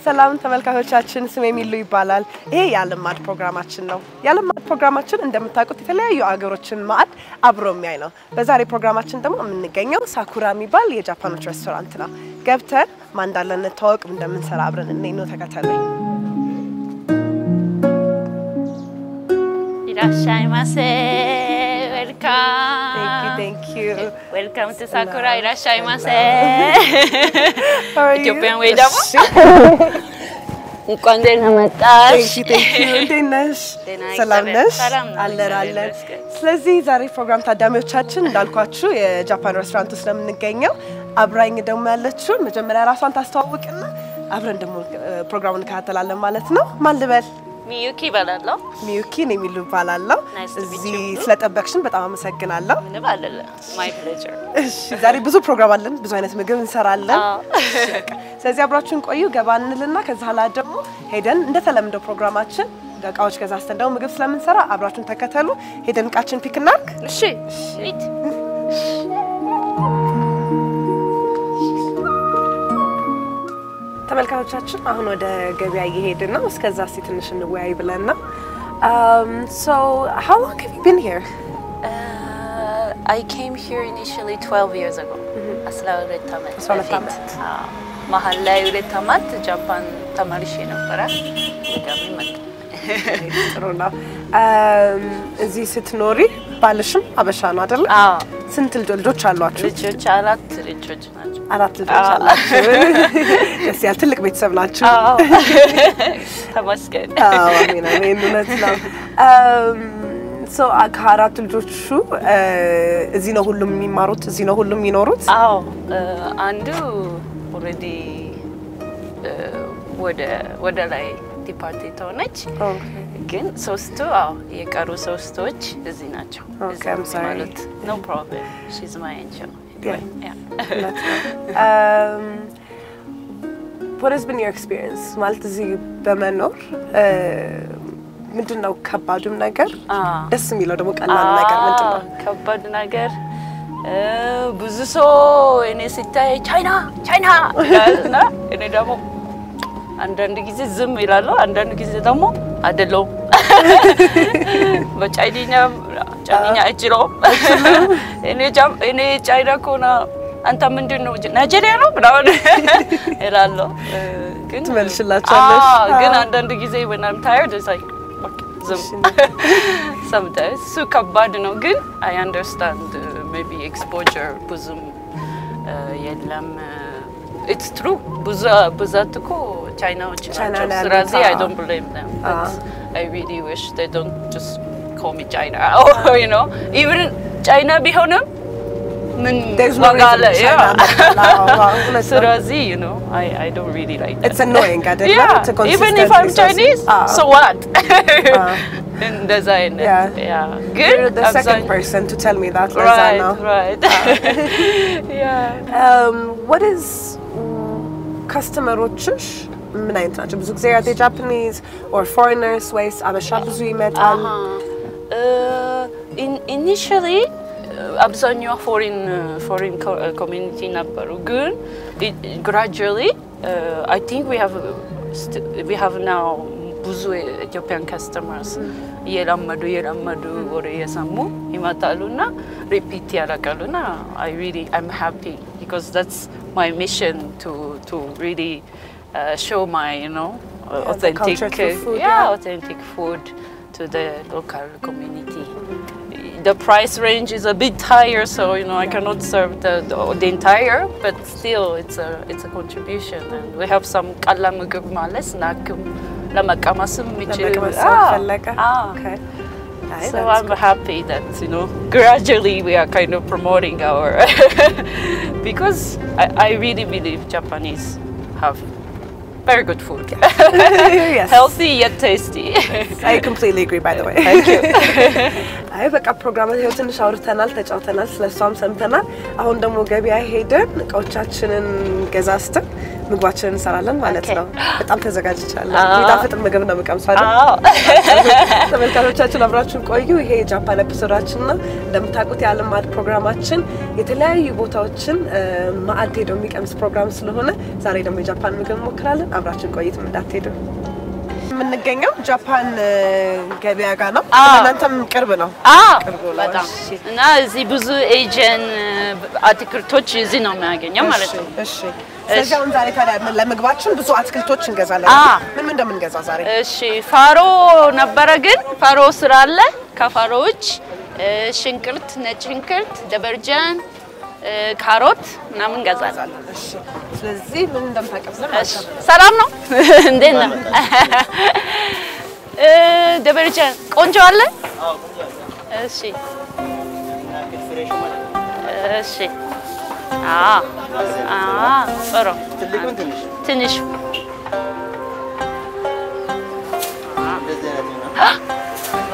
ሰላም ተመልካቾቻችን ስሜ ሚሉ ይባላል ይሄ የዓለም ማድ ፕሮግራማችን ነው የዓለም ማድ ፕሮግራማችን እንደምታውቁት የተለያዩ አገሮችን ማድ አብሮ የሚያይ ነው በዛሬ ፕሮግራማችን ደግሞ የምንገኘው ሳኩራ የሚባል የጃፓኖች ሬስቶራንት ነው ገብተን ማን እንዳለን ተዋወቅ እንደምንሰራ አብረን እንነው ተከታተሉኝ Irashaimase welcome Thank you Welcome to Sakura Irashaimase Ethiopian way ደግሞ እንኳን ደህና መጣሽ Thank you እንዴነሽ ሰላም ነሽ አለን ስለዚህ ዛሬ ፕሮግራም ታዳሚዎቻችን እንዳልኳችሁ የጃፓን ሬስቶራንት ውስጥ ለምንገኘው አብራኝ ደግሞ ያለችው መጀመሪያ ራሷን ታስተዋውቅና አብረን ደግሞ ፕሮግራሙን እንከታተላለን ማለት ነው ማን ልበል Miyuki ባላለው Miyuki ነው የሚሉ ባላለው እዚህ ስለጠበቅሽን በጣም አመሰግናለሁ ምንም አይደለ my pleasure እሺ ዛሬ ብዙ ፕሮግራም አለን ብዙ አይነት ምግብ እንሰራለን ስለዚህ አብራችሁን ቆዩ ገባንልና ከዛ ኋላ ደግሞ ሄደን እንደተለምደው ፕሮግራማችን ደቃዎች ከዛስተን ደግሞ ምግብ ስለምንሰራ አብራችሁን ተከተሉ ሄደን ቃችን ፒክ እናርግ እሺ እት ተመልካቾቻችን አሁን ወደ ገበያ እየሄድን ነው እስከዛ ሲትንሽ እንወያይ ብለና so how long have you been here I came here initially 12 years ago አስላውለት ተመት መሃል ላይ ሁለት አመት ጃፓን ተማሪሽ ነበረ ለጋሚ መጣ ጥሩ ነው እዚህ ስትኖሪ ባልሽም አበሻ ነው አይደል አዎ ስንት ልጆች አሏችሁ ልጆች አራት ልጆች ናቸው አራት ልጆች አላችሁ ያው ትልቅ ቤተሰብ ናችሁ አዎ ተመስገን አዎ አሜን አሜን ነው so አካራቱ ልጆቹ እዚህ ነው ሁሉም የሚማሩት እዚህ ነው ሁሉም የሚኖሩት አዎ አንዱ already ወደ ላይ ዲፓርትመንት ሆነች ግን ሶስቱ አዎ የቀሩ ሶስቶች እዚህ ናቸው ማለት no problem she's my angel yeah what has been your experience ማለት እዚህ በመኖር ምንድነው ከባዱም ነገር ደስ የሚለው ደግሞ ቀላል ነገር ምንድነው ከባድ ነገር ብዙ ሰው እኔ ሲታይ ቻይና እና እኔ ደግሞ አንዳንድ ጊዜ ዝም ይላል አንዳንድ ጊዜ ደግሞ አይደለም በቻይኒኛ እጅሎ እኔ ቻይና ኮና አንተ ምንድነው ናይጄሪያ ነው ብላው ይላል ግን ትመልሽላችኋለሽ ግን አንዳንድ ጊዜ when I'm tired it's like sometimes so ከባድ ነው ግን I understand maybe exposure ብዙም የለም it's true ብዙአትኮ ቻይናዎች ናቸው I don't blame them but I really wish they don't just call me China or you know even China ቢሆንም ምን ዋጋለ ስለዚህ you know I don't really like that it's annoying even if I'm Chinese so what in design yeah good you're the second person to tell me that right yeah what is customerዎችሽ ምን አይነት ናቸው ብዙ ጊዜ are they Japanese or foreigners ወይስ አበሻ ብዙ ይመጣል initially አብዛኛው foreign community ነበሩ ግን gradually I think we have now ብዙ Ethiopian customers የለመዱ ወሬ የሰሙ ይመጣሉና repeat ያደርጋሉና I'm happy because that's my mission to really show my authentic food to the local community the price range is a bit higher so I cannot serve the entire but still it's a contribution and we have some qalla ምግብ ማለት snack ለመቀመስም ይችላል okay so I'm happy that gradually we are kind of promoting our because I really believe Japanese have very good food yes healthy yet tasty I completely agree by the way thank you አይ በቃ ፕሮግራማችን ትንሽ አውርተናል ተጫውተናል ስለሷም ሰምተናል አሁን ደግሞ ገበያ ሄደን እቃዎቻችንን ገዛዝተን ምግባችንን እንሰራለን ማለት ነው በጣም ተዘጋጅቻለሁ ይጣፍጥ ምግብ ነው መቀምሳለን ተመልካቾቻችን አብራችሁን ቆዩ ይሄ ጃፓን ኤፒሶዳችን ነው እንደምታውቁት የዓለም ማዕድ ፕሮግራማችን የተለያዩ ቦታዎችን ማዕድ ሄዶ የሚቀምስ ፕሮግራም ስለሆነ ዛሬ ደግሞ የጃፓን ምግብ እንሞክራለን አብራችሁን ቆይት እንዳትሄዱ ምንገኘው ጃፓን ገበያ ጋር ነው እናንተም ቅርብ ነው በጣም እና እዚህ ብዙ ኤጀን አትክልቶች እዚህ ነው የሚያገኘው ማለት ነው እሺ ስለዚህ አሁን ዛሬ ታዲያ ለምግባችን ብዙ አትክልቶች እንገዛለን ምን እንደምንገዛ ዛሬ እሺ ፋሮ ነበረ ግን ፋሮ ስራ አለ ከፋሮዎች ሽንኩርት ነጭ ሽንኩርት ደበርጃን ካሮት ምናምን እንገዛለን እሺ ስለዚህ ምን እንደምታቀርብ ሰላም ነው እንዴት ነው ደበርጃን ቆንጆ አለ እሺ እሺ ጥሩ ትንሽ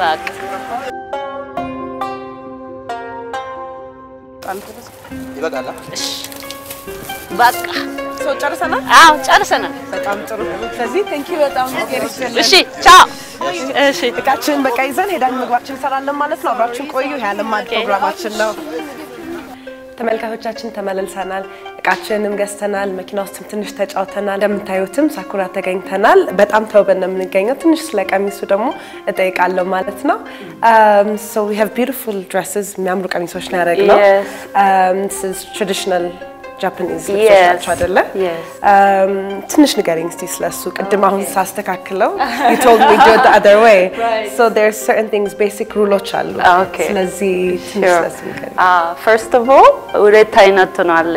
በቃ ይበቃላ እሺ በቃ ሰው ጨርሰናል ጨርሰናል በጣም ጥሩ ስለዚህ ቴንክ ዩ በጣም እሺ ቻው እሺ እቃችንን በቃ ይዘን ሄደን ምግባችንን እንሰራለን ማለት ነው አብራችሁን ቆዩ የዓለም ማዕድ ፕሮግራማችን ነው ተመልካቾቻችን ተመልሰናል እቃችንን ገዝተናል መኪና ውስጥ ትንሽ ተጫውተናል እንደምታዩትም ሳኩራ ተገኝተናል በጣም ተውበን የምንገኘው ትንሽ ስለቀሚሱ ደግሞ እጠይቃለሁ ማለት ነው so we have beautiful dresses የሚያምሩ ቀሚሶች ነው ያደረግነው this is traditional Japanese ልብሶች አይደለ ትንሽ ንገሪኝ እስቲ ስለሱ ቅድም አሁን ሳስተካክለው you told me do it the other way so there's certain things basic rules አሉ ስለዚህ ትንሽ ስለሱ ንገሪኝ first of all ሁለት አይነት ነው አለ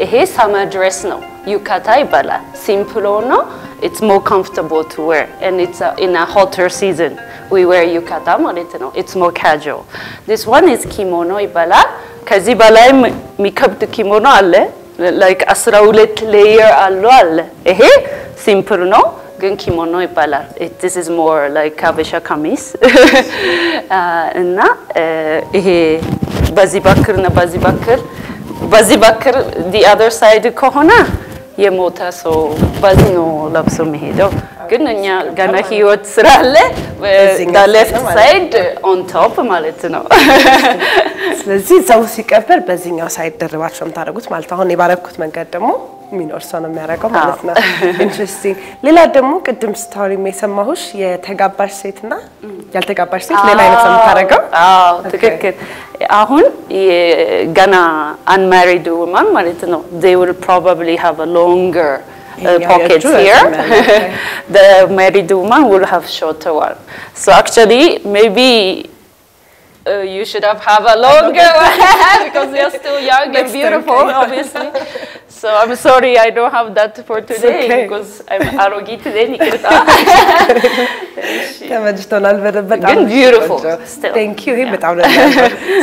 ይሄ summer dress ነው ዩካታ ይባላል simple ነው it's more comfortable to wear and it's in a hotter season we wear yukata ማለት ነው it's more casual this one is kimono ይባላል ከዚህ በላይ የሚከብድ ኪሞኖ አለ like 12 layer አለ ይሄ simple ነው ግን ኪሞኖ ይባላል this is more like habesha kamis እና ይሄ በዚህ በኩል the other side ከሆነ የሞተ ሰው በዚህ ነው ለብሶ የሚሄደው ግን እኛ ገና ህይወት ስላለ the left side on top ማለት ነው ስለዚህ ሰው ሲቀበል በዚህኛው ሳይድ ደርባቸው ታረጉት ማለት አሁን የባረኩት መንገድ ደግሞ ሚኖር ሰው ነው የሚያረጋው ማለት ነው ኢንትረስቲንግ ሌላ ደግሞ ቅድም ስታውሪ የሰማሁሽ የተጋባሽ ሴትና ያልተጋባሽ ሴት ሌላ አይነት ነው የምታረጋው ትክክል አሁን ገና unmarried woman ማለት ነው they will probably have a longer pockets here the married woman will have shorter one so actually maybe you should have a longer one because you're still young and beautiful obviously so I'm sorry I don't have that for today because I'm arrogant today ተመጅቶናል በጣም beautiful still thank you ይሄ በጣም ነው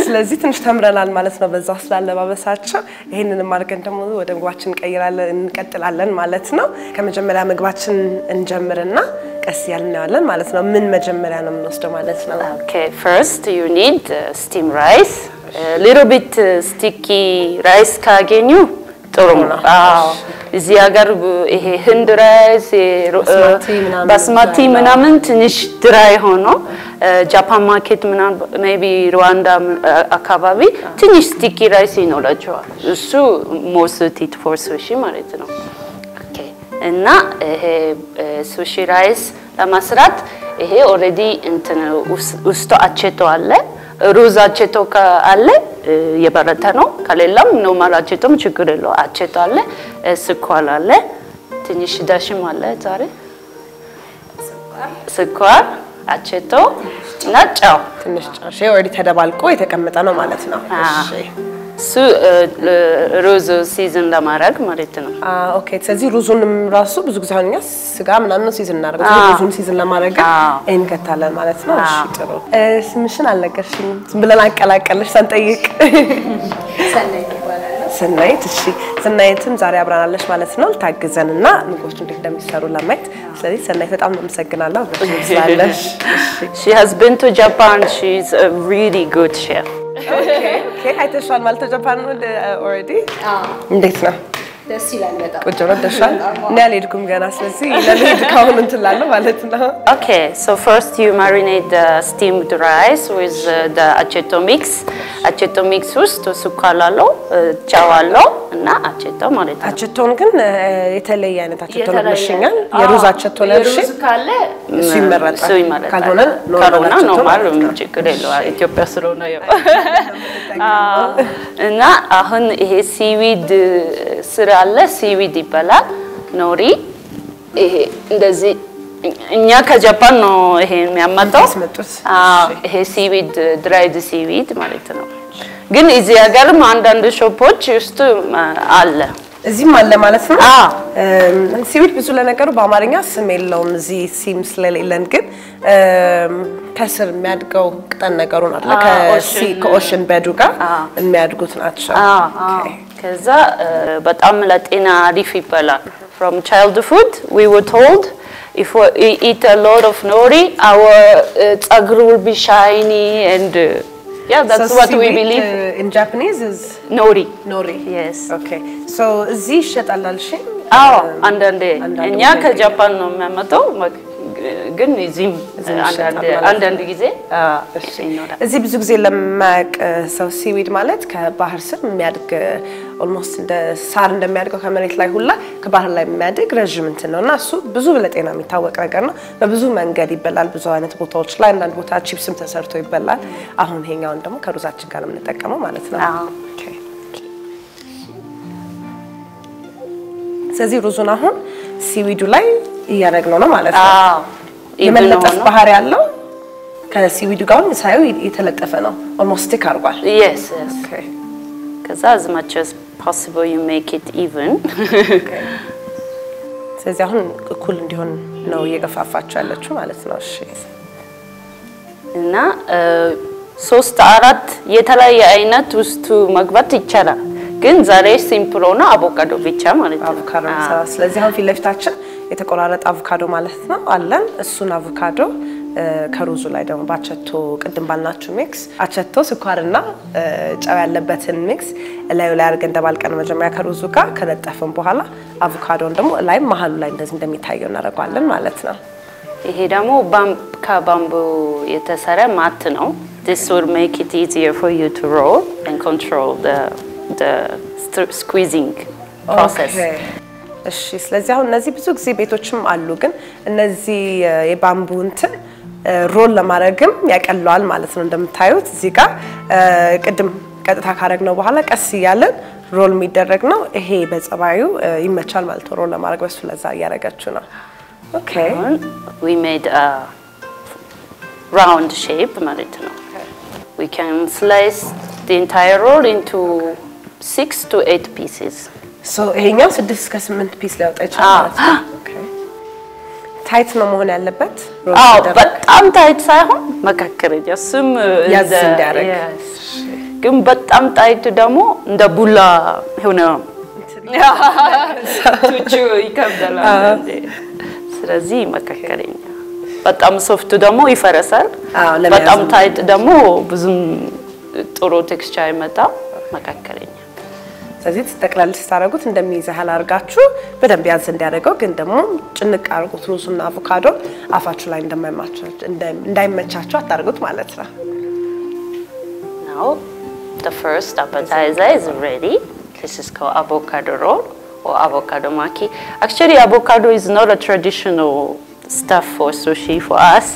ስለዚህ ትንሽ ተምረናል ማለት ነው በዛ ስላለባበሳቸው ይሄንን ማርገን ደግሞ ወደ ምግባችን እንቀጥላለን ማለት ነው ከመጀመሪያ ምግባችን እንጀምርና ቀስ ያልናለን ማለት ነው ምን መጀመሪያ ነው የምንወስደው ማለት ነው okay first you need steam rice a little bit sticky rice ካገኙ ጥሩ ነው እዚህ ሀገር ይሄ ህንድ ራይስ ባስማቲ ምናምን ትንሽ ድራይ ሆኖ ጃፓን ማርኬት ምናምን ሜቢ ሩዋንዳ አካባቢ ትንሽ ስቲኪ ራይስ ይኖራቸዋል እሱ ሞስቲት ፎር ሱሺ ማለት ነው ኦኬ እና ይሄ ሱሺ ራይስ ለመስራት ይሄ ኦሬዲ እንትን ውስጡ አቼቶ አለ ሩዝ አቼቶ አለ የበረታ ነው ከሌላም ኖርማል አቼቶም ችግር የለው አቼቶ አለ ስኳር አለ ትንሽ ዳሽም አለ ዛሬ ስኳር አቼቶ ናጫው ትንሽ ጫሽ ኦሬዲ ተደባልቆ የተቀመጠ ነው ማለት ነው እሺ ሩዝ ሲዝን ለማድረግ ማለት ነው ኦኬ ስለዚህ ሩዙንም ራሱ ብዙ ጊዜ አሁንኛ ስጋ ምናምን ሲዝን እናደርጋለን ሩዙን ሲዝን ለማድረግ እንከታለን ማለት ነው እሺ ጥሩ ስምሽን አልነገርሽኝም ዝም ብለን አቀላቀልሽ ሳንጠይቅ ሰናይት እሺ ሰናይትም ዛሬ አብራናለች ማለት ነው ታግዘንና ምግቦች እንዴት እንደሚሰሩ ለማየት ስለዚህ ሰናይት በጣም አመሰግናለሁ ስለዚህ She has been to Japan. She's a really good chef. Okay አይተሻል ማለት ጃፓን already እንዴት ነው ደስ ይላል በጣም ቁጭ ብለን ደሻል እና ያልሄድኩም ገና ስለዚህ ለመሄድ ካሁን እንትላለሁ ማለት ነው Okay, so first you marinate the steamed rice with the aceto mix. Aceto mix ውስጥ ስኳር አለው ጨው አለው እና aceto ማለት ነው አቸቶን ግን የተለየ አይነት አቸቶ ነው መሽኛል የሩዝ አቸቶ ነው እሺ የሩዝ ካለ እሱ ይመረጣል ካልሆነ ኖርማል ችግር የለውም ኢትዮጵያ ስለሆነ ያው እና አሁን ይሄ ሲዊድ ስራ አለ ሲዊድ ይባላል ኖሪ ይሄ እንደዚህ እኛ ከጃፓን ነው ይሄ የሚያመጣው ይሄ ሲዊድ ድራይድ ሲዊድ ማለት ነው ግን እዚህ ሀገርም አንዳንድ ሾፖች ውስጥ አለ እዚህም አለ ማለት ነው ሲዊድ ብዙ ለነገሩ በአማርኛ ስም የለውም እዚህ ሲም ስለሌለን ግን ከስር የሚያድገው ቅጠል ነገሩን አለ ከኦሽን ቤዱ ጋር የሚያድጉት ናቸው ከዛ በጣም ለጤና አሪፍ ይባላል from childhood we were told if we eat a lot of nori our ጸጉር will be shiny and yeah that's so what we believe in Japanese is nori yes okay so እዚህ ይሸጣል አልሽ አንዳንዴ እኛ ከጃፓን ነው የሚያመጣው ግን እዚህም አንዳንድ ጊዜ እዚህ ብዙ ጊዜ ለማቅ ሰው ሲዊድ ማለት ከባህር ስር የሚያድግ almost እንደ ሳር እንደሚያድገው ከመሬት ላይ ሁላ ከባህር ላይ የሚያድግ ረጅም እንትን ነውና እሱ ብዙ ለጤና የሚታወቅ ነገር ነው በብዙ መንገድ ይበላል ብዙ አይነት ቦታዎች ላይ አንዳንድ ቦታ ቺፕስም ተሰርቶ ይበላል አሁን ይሄኛውን ደግሞ ከሩዛችን ጋር የምንጠቀመው ማለት ነው ስለዚህ ሩዙን አሁን ሲዊዱ ላይ እያደረግነው ነው ማለት ነው የመለጠፍ ባህሪ ያለው ከሲዊዱ ጋር ሳይው የተለጠፈ ነው almost stick አርጓል yes okay cuz as much as possible you make it even ስለዚህ አሁን እኩል እንዲሆን ነው እየገፋፋችሁ ያለችው ማለት ነው እሺ እና 3-4 የተለያየ አይነት ውስጥ መግባት ይቻላል ግን ዛሬ ሲምፕል ሆነ አቮካዶ ብቻ ማለት ነው አቮካዶ ስለዚህ አሁን ፊት ለፊታችን የተቆራረጠ አቮካዶ ማለት ነው አለን እሱን አቮካዶ ከሩዙ ላይ ደግሞ ባቸቶ ቅድም ባልናችሁ ሚክስ አቸቶ ስኳርና ጨው ያለበትን ሚክስ ላይ አድርገን ደባልቀን መጀመሪያ ከሩዙ ጋር ከነጠፈን በኋላ አቮካዶን ደግሞ ላይ መሃሉ ላይ እንደዚህ እንደሚታየው እናደርጋለን ማለት ነው ይሄ ደግሞ ከባምቡ የተሰራ ማት ነው this will make it easier for you to roll and control the squeezing process እሺ ስለዚህ አሁን እነዚህ ብዙ ጊዜ ቤቶችም አሉ ግን እነዚህ የባምቡ እንትን ሮል ለማድረግም ያቀለዋል ማለት ነው እንደምታዩት እዚህ ጋር ቅድም ቀጥታ ካረግነው በኋላ ቀስ ይያለን ሮል የሚደረግ ነው ይሄ በጸባዩ ይመቻል ማለት ነው ሮል ለማድረግ በሱ ለዛ ያረጋችሁ ነው okay we made a round shape ማለት ነው we can slice the entire roll into 6 to 8 pieces so ይሄኛው 6 እስከ 8 ፒስ ሊያወጣ ይችላል ኦኬ ታይት ነው መሆን ያለበት በጣም ታይት ሳይሆን መካከለኛ ስም ያዝ እንዲያረግ ግን በጣም ታይት ደግሞ እንደ ቡላ ሆነ ቱቹ ይከብዳል ስለዚህ መካከለኛ በጣም ሶፍት ደግሞ ይፈረሳል በጣም ታይት ደግሞ ብዙም ጥሩ ቴክስቸር አይመጣ መካከለኛ ስለዚህ ተጠቅላላ ስታረጉት እንደሚይዛል አርጋችሁ በደንብ ያዝ እንዲያደርገው ግን ደግሞ ጭንቅ አርጉት ሩዙና አቮካዶ አፋችሁ ላይ እንዳይመቻችሁ አታርጉት ማለት ነው now the first appetizer is ready this is called avocado roll or avocado maki actually avocado is not a traditional stuff for sushi for us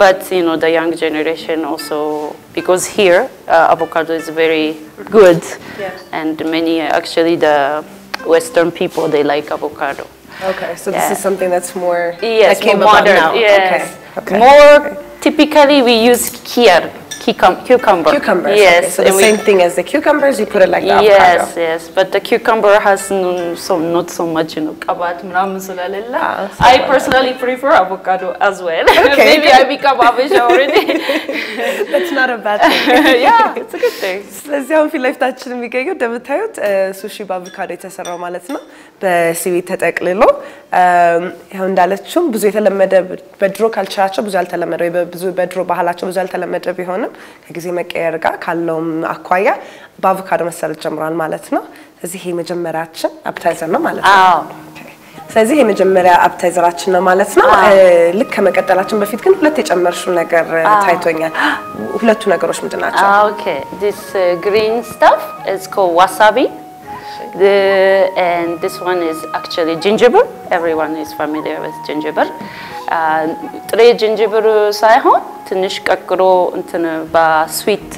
but you know the young generation also because here avocado is very good and many actually the western people they like avocado okay so this is something that's more that came modern now. Yes. Okay. More typically we use kiyar cucumber. Cucumbers. Yes. Okay. So the same thing as the cucumbers, you put it like the yes, avocado. yes. But the cucumber has not so much, kabat ምናምን ስለሌለ. I personally prefer avocado as well. Okay. Maybe I become Avisha already. That's not a bad thing. Yeah, it's a good thing. ስለዚህ አሁን ፊት ለፊታችን የሚገኘው እንደምታዩት ሱሺ በአቮካዶ የተሰራው ማለት ነው በሲቪት ተጠቅልሎ ያው እንዳለችው ብዙ የተለመደ በድሮ ካልቸራቸው ብዙ ያልተለመደ ወይ ብዙ በድሮ ባህላቸው ብዙ ያልተለመደ ቢሆንም ከጊዜ መቀየር ጋር ካለው አኳያ በአቮካዶ መሰረት ጀምሯል ማለት ነው ስለዚህ ይሄ መጀመሪያችን አፕታይዘር ነው ማለት ነው ስለዚህ ይሄ መጀመሪያ አፕታይዘራችን ነው ማለት ነው ልክ ከመቀጠላችን በፊት ግን ሁለት የጨመርሽው ነገር ታይቶኛል ሁለቱ ነገሮች ምንድናቸው Okay, this green stuff is called wasabi. And this one is actually ginger. Everyone is familiar with ginger. ጥሬ ginger ሳይሆን ትንሽ ቀቅሎ እንትን በስዊት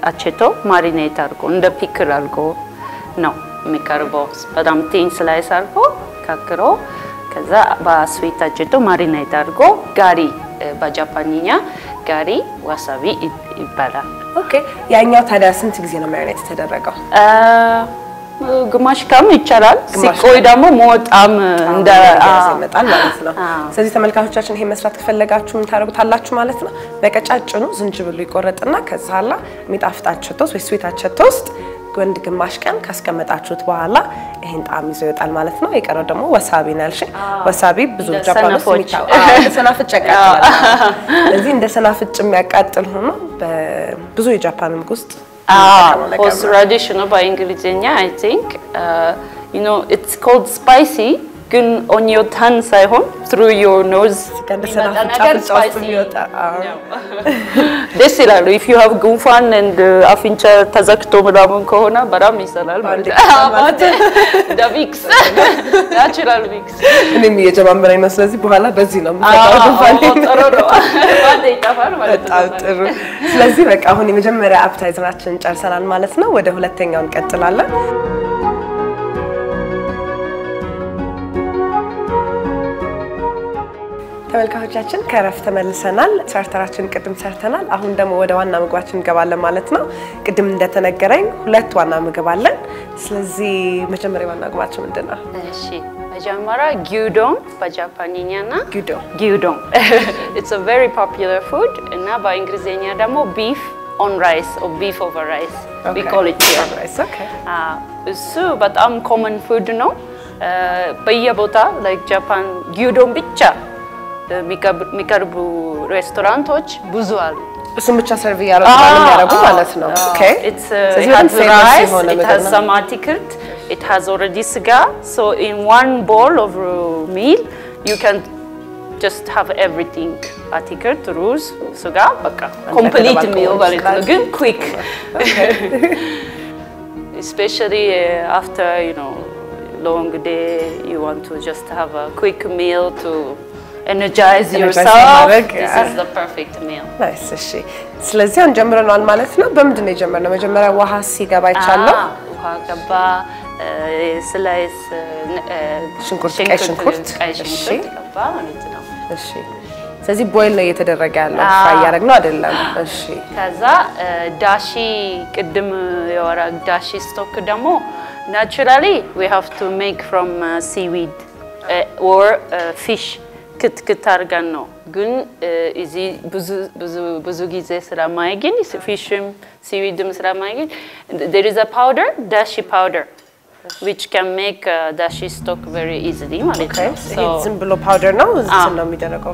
አቼቶ ማሪኔት አድርጎ እንደ ፒክል አድርጎ ነው የሚቀርበው በጣም ቲን ስላይስ አድርጎ ቀቅሎ ከዛ በስዊት አቼቶ ማሪኔት አድርጎ ጋሪ በጃፓንኛ ጋሪ ዋሳቢ ይባላል ኦኬ ያኛው ታዲያ ስንት ጊዜ ነው ማሪኔት ተደረገው ግማሽ ቀን ይቻላል ሲቆይ ደግሞ ሞጣም እንደ ይመጣል ማለት ነው ስለዚህ ተመልካቾቻችን ይሄ መስራት ከፈለጋችሁ ምን ታደርጉታላችሁ ማለት ነው በቀጫጭኑ ዝንጅብሉ ይቆረጥና ከዛላ ሚጣፍጣቸውስ ወይ ስዊታቸውስ ወንድ ግማሽ ቀን ካስቀመጣችሁት በኋላ ይሄን ጣም ይዞ ይወጣል ማለት ነው የቀረው ደግሞ ወሳቢ ናልሽ ወሳቢ ብዙ ጃፓኖች የሚታው ሰናፍጭ ያቃጥላል ስለዚህ እንደ ሰናፍጭ የሚያቃጥል ሆኖ በብዙ የጃፓን ምግብ ውስጥ was traditional by Englishnya I think it's called spicy ግን on your tongue ሳይሆን through your nose ደስ ይላል if you have ጉንፋን and አፍንጫ ተዘግቶ ምናምን ከሆነ በጣም ይሰላል ማለት the mix natural mix እኔም እየጀማመረኝ ነው ስለዚህ በኋላ በዚህ ነው የምታውቀው ጉንፋን ጥሩ ነው ባንዴ ይጣፋል ማለት ነው ጥሩ ስለዚህ በቃ አሁን የመጀመሪያ አፕታይዘራችንን ጨርሰናል ማለት ነው ወደ ሁለተኛው እንቀጥላለን ተመልካቾቻችን ከረፍት ተመልሰናል ቻርተራችን ቅድም ሰርተናል አሁን ደግሞ ወደ ዋና ምግባችን እንገባለን ማለት ነው ቅድም እንደተነገረኝ ሁለት ዋና ምግብ አለን ስለዚህ መጀመሪያ ዋና ምግባችን ምንድነው እሺ መጀመሪያ gyudon በጃፓንኛና gyudon it's a very popular food እና በእንግሊዝኛ ደግሞ beef on rice or beef over rice we call it here rice okay እሱ በጣም common food ነው በየቦታ like Japan gyudon ብቻ የሚቀርቡ ሬስቶራንቶች ብዙ አሉ እሱም ብቻ ሰርቭ ያደርጉ ማለት ነው ኦኬ it has some article it has already sga so in one bowl of meal you can just have everything article rules sga በቃ complete meal ማለት ነው ግን quick especially after long day you want to just have a quick meal to energize yourself this is the perfect meal nice እሺ ስለዚህ እንጀምረናል ማለት ነው በምንድነው የጀመርነው መጀመሪያ ውሃ ሲገባ ይቻላል ውሃ ገባ ስላይስ ሽንኩርት እሺ ገባ ማለት ነው እሺ ስለዚህ ቦይል ነው እየተደረገ ያለው ፍራይ ያደረግነው አይደለም እሺ ከዛ ዳሺ ቅድም የወራ ዳሺ ስቶክ ደግሞ naturally we have to make from seaweed or fish ክትክት አርጋን ነው ግን እዚ ብዙ ጊዜ ስለማይገኝ ፊሽም ሲዊድም ስለማይገኝ there is a powder dashi powder which can make dashi stock very easily ማለት ነው so it's in below powder ነው እዚህ ነው የሚደረገው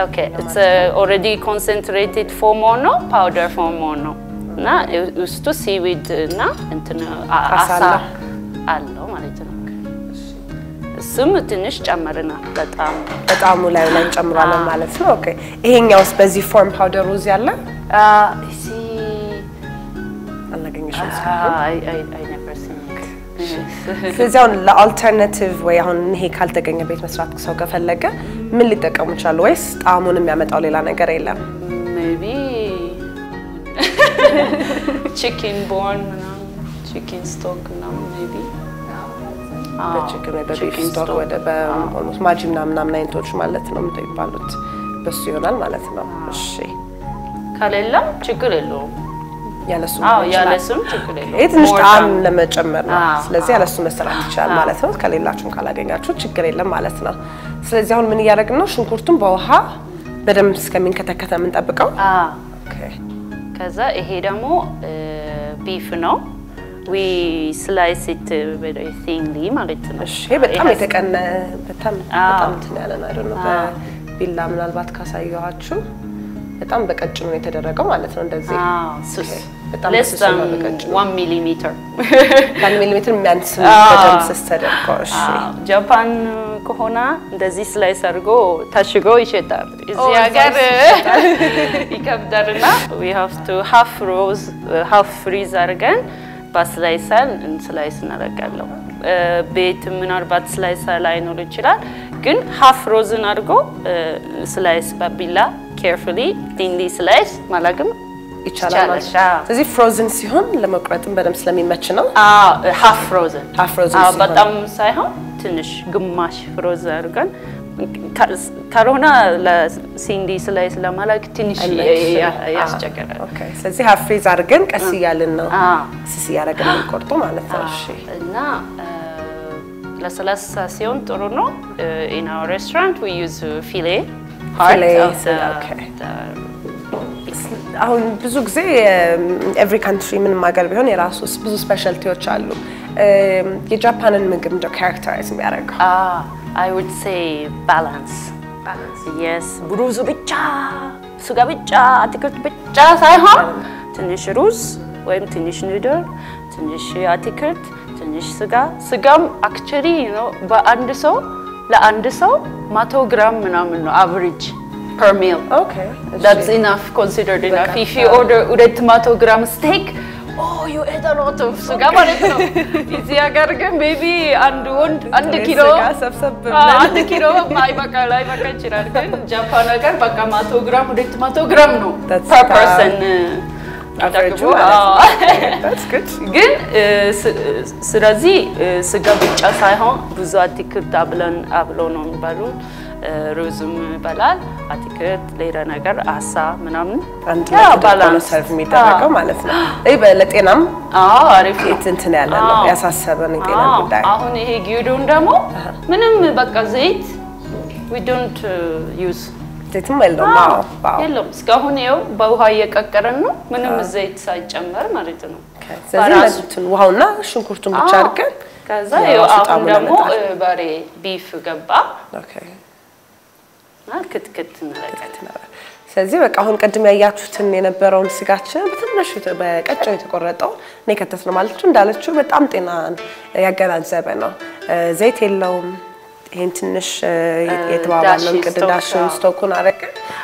okay it's already concentrated form ነው powder form ነው እና ውስጡ ሲዊድ እና እንትን አሳ አለው ማለት ነው ስም ትንሽ ጨመርና በጣም ላይ ጨምራለን ማለት ነው ኦኬ ይሄኛውስ በዚህ ፎርም ፓውደሩ እዚህ ያለ እሺ አላገኘሽም I never seen it ስለዚህ ለአልተርናቲቭ ወይ አሁን ይሄ ካልተገኘ ቤት መስራት ሰው ከፈለገ ምን ሊጠቀሙ ይችላል ወይስ ጣሙን የሚያመጣው ሌላ ነገር የለም maybe chicken bone chicken stock maybe በቺክን ወይ በቢፍ ስቶክ ወደ በኦልሞስት ማጂና ምናምን አይነቶች ማለት ነው የምትይባሉት በሱ ይሆናል ማለት ነው እሺ ካለለም ችግር የለውም ያለሱ ያለሱም ችግር የለውም ይሄ ትንሽ ጣዕም ለመጨመር ነው ስለዚህ ያለሱ መስራት ይችላል ማለት ነው ከሌላችሁም ካላገኛችሁ ችግር የለም ማለት ነው ስለዚህ አሁን ምን ያደርግን ነው ሽንኩርቱን በውሃ በደንብ እስከሚንከተከተ ምን ጠብቀው ኦኬ ከዛ ይሄ ደግሞ ቢፍ ነው we slice it very thinly ማለት ነው እሺ በጣም የተቀነ በጣም እንትን ያለ ነው አይደል ነው በቢላ ምናልባት ካሳየኋችሁ በጣም በቀጭኑ ነው የተደረገው ማለት ነው እንደዚህ ሱስ በጣም less than 1 millimeter 1 millimeter የሚያንስ በደንብ ሲስተደርገው እሺ ጃፓን ከሆነ እንደዚህ ስላይስ አድርጎ ታሽጎ ይሸጣል እዚህ ሀገር ይከብዳልና we have to half freeze አድርገን በስላይሰን ስላይስ እናደርጋለን ቤት ምናልባት ስላይስ ላይ ነው ይችላል ግን half frozen አድርጎ ስላይስ በቢላ carefully thinly slice ማለትም ይቻላል ስለዚህ frozen ሲሆን ለመቁረጥም በደንብ ስለሚመች ነው half frozen በጣም ሳይሆን ትንሽ ግማሽ frozen አድርገን ካሮና ለሲንዲ ስላይስ ለማለክ ትንሽ ያስቸግራል ኦኬ ስለዚህ half freeze አድርገን ቀስ ይያልን ነው ስስ ያደርገን ቆርጦ ማለት ነው እሺ እና ለሰላሳ ሲሆን ጥሩ ነው in our restaurant we use fillet አሁን ብዙ ጊዜ every country ምን ማገር ቢሆን የራሱ ብዙ ስፔሻሊቲዎች አሉ የጃፓንን ምግብ እንደ ካራክተራይዝ የሚያደርገው I would say balance yes ብሩዝ ብቻ ስጋ ብቻ አትክልት ብቻ ሳይሆን ትንሽ ሩዝ ወይም ትንሽ ኑድል ትንሽ አትክልት ትንሽ ስጋም actually you know በአንድ ሰው ለአንድ ሰው 100 ግራም ምናምን ነው average per meal okay that's enough considered enough if you order 200 gram steak oh you ate a lot of sugar ማለት ነው እዚህ ሀገር ግን maybe አንድ ኪሎ ሰብሰብ አንድ ኪሎ ማይበቃ ይችላል ግን ጃፓን ሀገር በቃ 100 ግራም 200 ግራም ነው per person average that's good ግን ስለዚህ ስጋ ብቻ ሳይሆን ብዙ አትክልት አብሎ ነው የሚባሉት ሩዝም በላል አትክልት ሌላ ነገር አሳ ምናምን አንድ ላይ ባላንስ ሰርቭ የሚደረገው ማለት ነው ይሄ ለጤናም አሪፍ እንትን ያለ ነው ያሳሰበን የጤና ጉዳይ አሁን ይሄ ጊዩዶን ደግሞ ምንም በቃ ዘይት we don't use ዘይትም የለውም እስካሁን ይኸው በውሃ እየቀቀረን ነው ምንም ዘይት ሳይጨመር ማለት ነው ስለዚህ ውሃውና ሽንኩርቱን ብቻ አድርገን ከዛ ይኸው አሁን ደግሞ በሬ ቢፍ ገባ ኦኬ ክትክት እናደርጋለን ስለዚህ በቃ አሁን ቀድም ያያችሁትን የነበረውን ስጋችን በትንሹ በቀጭኑ የተቆረጠው ነው ከተስነ ማለት ነው እንዳለችው በጣም ጤናን ያገናዘበ ነው ዘይት የለውም ይሄን ትንሽ የተባባለው ቅድዳሽን ስቶኩን አረቀ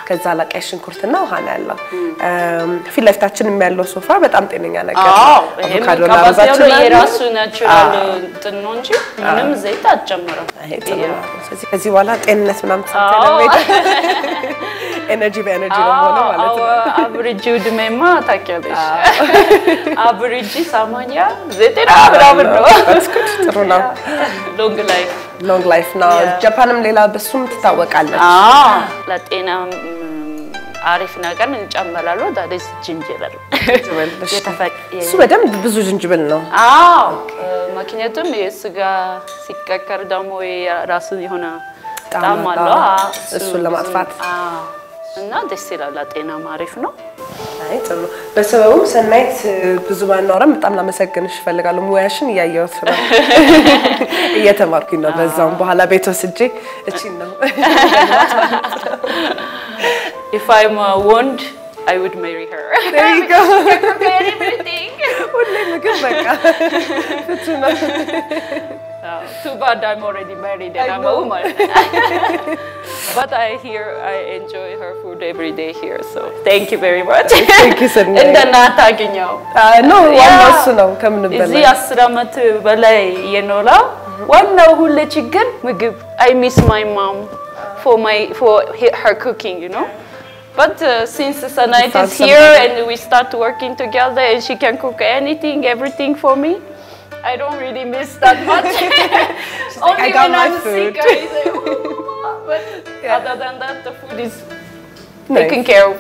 ከዛ ለቀይ ሽንኩርትና ውሃ ነው ያለው ፊት ለፊታችን የሚያለው ሶፋ በጣም ጤነኛ ነገር አቮካዶ ላባችን የራሱ ናቹራል ጥኖ እንጂ ምንም ዘይት አትጨምረም ስለዚህ ከዚህ በኋላ ጤንነት ምናምን ተሰጥተናል ኤነርጂ በኤነርጂ ነው ሆነ ማለት ነው አቨሬጅ ድሜማ ታውቂያለሽ አቨሬጅ 80 90 ብራብር ነው ጥሩ ነው long life now ጃፓንም ሌላ በሱም ትታወቃለች ለጤና አሪፍ ነገር እንጨምራለን ዳስ ጅንጅብል እሱ በደንብ ብዙ ጅንጅብል ነው ምክንያቱም የስጋ ሲቀቀር ደግሞ የራሱ የሆነ ጣዕም አለው እሱን ለማጥፋት እና ደስ ይላል ለጤና አሪፍ ነው አይ ጥሩ በሰበቡ ሰናይት ብዙ ባናወራም በጣም ላመሰግንሽ ፈልጋለሁ ሙያሽን ያያዩት ነው እየተማርኩኝ ነው በዛው በኋላ ቤት ወስጄ እቺ ነው if I'm a wand I would marry her there you go everything ሁሌ ምግብ በቃ ፍቱና too bad I'm already married and I'm a woman but I enjoy her food every day here so thank you very much thank you so much and then ታገኘው no ዋናው ነው ከምንም በላይ እዚህ 10 አመት በላይ የኖረው ዋናው ሁሉ ችግር ምግብ I miss my mom for her cooking you know but since Sanait is here and we start working together and she can cook everything for me I don't really miss that much only I got when my I'm food. sick I say but other than that the food is taken care of.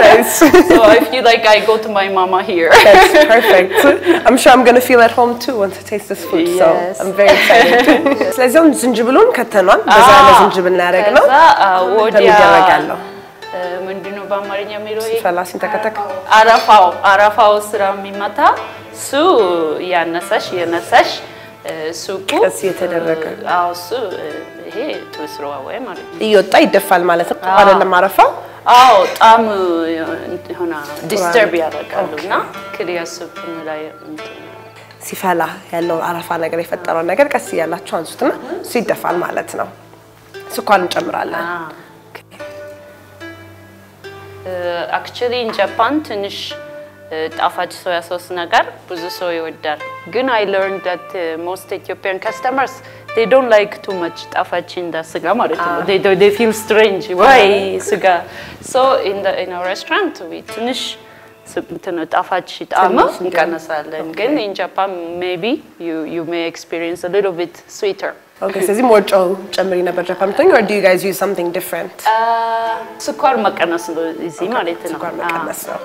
Nice. So I feel like I go to my mama here. That's perfect. I'm sure I'm going to feel at home too once I taste this food. Yes. So I'm very excited. ስለዚህ አሁን ዝንጅብሉን ከተናል በዛ ያለ ዝንጅብል እናደርግ ነው ወዲያ ምንድነው በአማርኛ የሚለው ፈላስ እንተከተክ አረፋው ስራ የሚመታ ሱ ያነሳሽ ሱቁ ቀስ የተደረገ ሱ ይሄ ትስሩዋ ወይ ማለት ይወጣ ይደፋል ማለት ነው አይደለም አረፋው ጣም ሆና ዲስተርብ ያደርጋሉና ክሪያሱፕ ላይ ሲፈላ ያለው አረፋ ነገር የፈጠረው ነገር ቀስ ያላችሁ አንሱትና እሱ ይደፋል ማለት ነው ስኳር እንጨምራለን actually in Japan ትንሽ ጣፋጭ ሶያ ሶስ ነገር ብዙ ሰው ይወዳል ግን I learned that most Ethiopian customers they don't like too much ጣፋጭ እንደ ስጋ ማለት ነው they feel strange why ስጋ so in our restaurant we ትንሽ ጣፋጭ ጣዕም እንቀነሳለን ግን in Japan maybe you may experience a little bit sweeter Okay, so is it more ጨምሪ ነበር ጃፓን thing or do you guys use something different? ስኳር መቀነስ ነው እዚህ ማለት ነው ስኳር መቀነስ ነው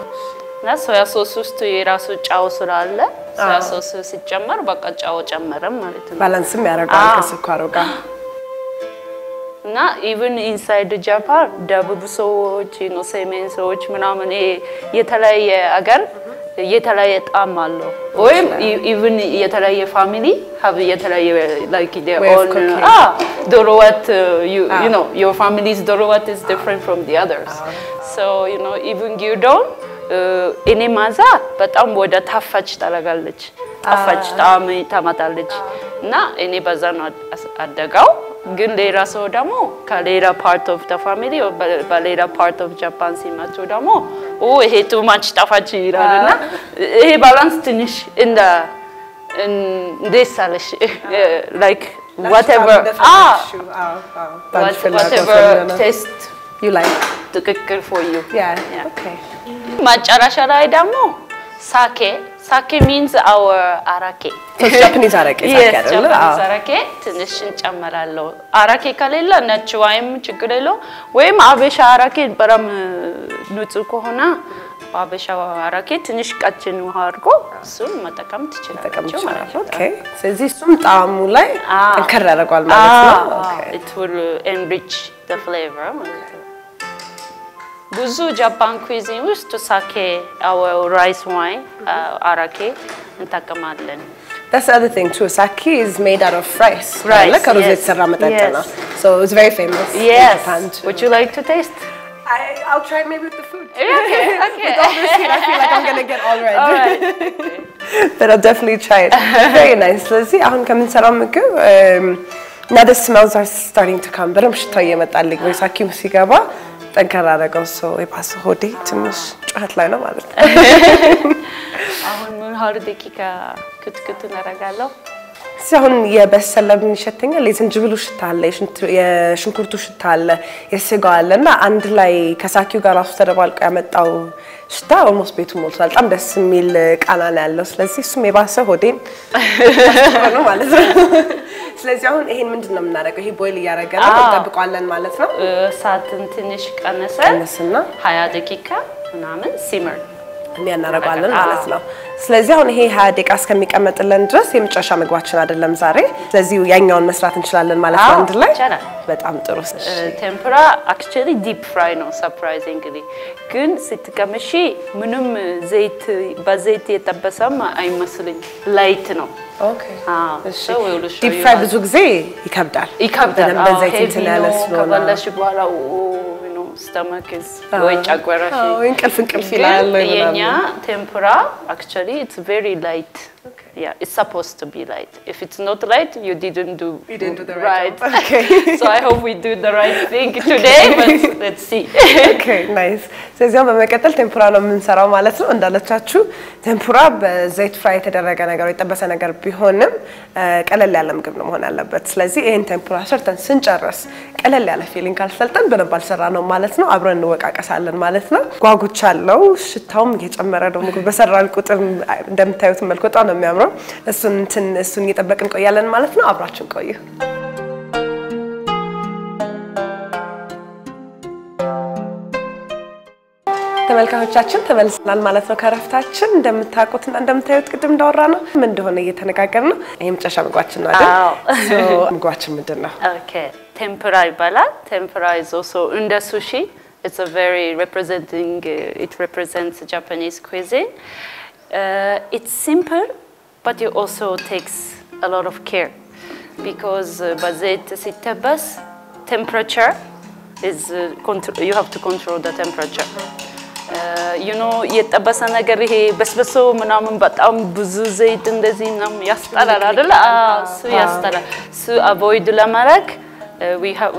እና ሶያ ሶስ ውስጥ የራሱ ጫው ስላለ ሶያ ሶስ ሲጨመር በቃ ጫው ጨመረም ማለት ነው ባላንስም ያደርጋል ከስኳሩ ጋር እና even inside Japan ደቡብ ሰዎች ነው ሰሜን ሰዎች ምናምን የተለያየ አገር የተለያየ ጣዕም አለው ወይም even የተለያየ ፋሚሊ have የተለያየ like their own ዶሮ ወጥ you know your family's ዶሮ ወጥ is different from the others so you know even gyudon እኔ ማዛ በጣም ወደ ታፋጭ ታረጋለች ታፋጭ ጣዕም ታመጣለች እና እኔ በዛ ነው አደጋው ግን ሌላ ሰው ደግሞ ከሌላ part of the family or በሌላ part of Japan ሲመጡ ደግሞ ይሄ too much ጣፋጭ ይላልና ይሄ ባላንስ ትንሽ እንደ እንደሳለሽ like whatever whatever taste you like ትክክል for you yeah okay ማጨራሻ ላይ ደግሞ sake means our arake so Japanese arake አይደለ arake ትንሽ እንጨምራለሁ arake ከሌለ ነጭ ወይም ችግር የለው ወይም አበሻ arake በጣም ንጹህ ከሆነ አበሻ arake ትንሽ ቀጭን ውሃ አድርጎ እሱን መጠቀም ትችላላችሁ ማለት ነው okay ስለዚህ እሱም ጣዕሙ ላይ ጠንከር ያደርጋል ማለት ነው okay it will enrich the flavor ማለት ነው ብዙ ጃፓን ኩዚን ውስጥ sake our rice wine arake እንጠቀማለን That's the other thing too. Sake is made out of rice. Like a rosette ramatana. So it's very famous in Japan too. Would you like to taste? I'll try maybe with the food. Okay. With all this heat, I feel like I'm gonna get all red. All right. But I'll definitely try it. Very nice. Let's see. አሁን ከምንሰራው ምግብ now the smells are starting to come. በደምብ ሽታው እየመጣልኝ ወይ ሳኪው ሲገባ ጠንከር አደረገው ሰው የፓስ ሆዴ ትንሽ ጫት ላይ ነው ማለት ነው አሁን ምን ሀር ደቂቃ ክትክት እናደርጋለሁ ሲሆን የበሰለም ይሸተኛል የዝንጅብሉ ሽታ አለ የሽንኩርቱ ሽታ አለ የስጋው አለና አንድ ላይ ከሳኪው ጋር አፍ ተደባልቆ ያመጣው ሽታ almost ቤቱ ሞልቷል በጣም ደስ የሚል ቃና ነው ያለው ስለዚህ እሱም የባሰ ሆዴን ነው ማለት ነው ስለዚህ አሁን ይሄን ምንድነው የምናደርገው ይሄ ቦይል ያደረገ ነው ተጠብቋለን ማለት ነው ሳትን ትንሽ ቀነሰና 20 ደቂቃ ምናምን ሲመር እናደርጋለን ማለት ነው ስለዚህ አሁን ይሄ 20 ደቂቃ እስከሚቀመጥልን ድረስ የመጨረሻ ምግባችን አይደለም ዛሬ ስለዚህ ያኛውን መስራት እንችላለን ማለት ነው አንድ ላይ በጣም ጥሩ ቴምፕራ actually deep fry ነው surprisingly ግን ስትቀመሺ ምንም ዘይት በዘይት የተጠበሰም አይመስልኝ ላይት ነው ኦኬ እሺ deep fry ብዙ ጊዜ ይከብዳል በዘይት እንትን ያለ ስለሆነ ከበላሽ በኋላ stomach is ወይ ጫጓራሽ እንቅልፍ ይላል የኛ tempura actually it's very light yeah it's supposed to be light if it's not light you didn't do the right okay so I hope we do the right thing today but let's see okay nice ስለዚህ በመቀጠል ቴምፑራ ነው የምንሰራው ማለት ነው እንዳለቻችሁ ቴምፑራ በዘይት ፍራይ የተደረገ ነገር ወይ ተበሰ ነገር ቢሆንም ቀለል ያለ ምግብ ነው መሆን ያለበት ስለዚህ ይሄን ቴምፑራ ሰርተን ስንጨርስ ቀለል ያለ ፊሊንግ ካልሰልጠን በነባል ሰራ ነው ማለት ነው አብረን እንወቃቀሳለን ማለት ነው ጓጉቻለው ሽታውም እየጨመረ ነው ምግብ በሰራን ቁጥር እንደምታዩት መልኩ በጣም ነው የሚያምረው እሱን እየጠበቅን ቆያለን ማለት ነው አብራችን ቆዩ ተመልካቾቻችን ተመልሰናል ማለት ነው ከረፍታችን እንደምታውቁትና እንደምታዩት ቅድም እንዳወራነው ምን እንደሆነ እየተነጋገርን ነው ይሄም ጨሻ ምግባችን ነው አይደል ምግባችን ምንድነው Okay tempura ይባላል tempura is also in the sushi it's a very it represents Japanese cuisine it's simple but it also takes a lot of care because በዘይት ሲጠበስ temperature is you have to control the temperature you know የተጠበሰ ነገር ይሄ በስበሶ ምናምን በጣም ብዙ ዘይት እንደዚህ ምናምን ያስጠላል አይደል እሱ ያስጠላል እሱ avoid ለማድረግ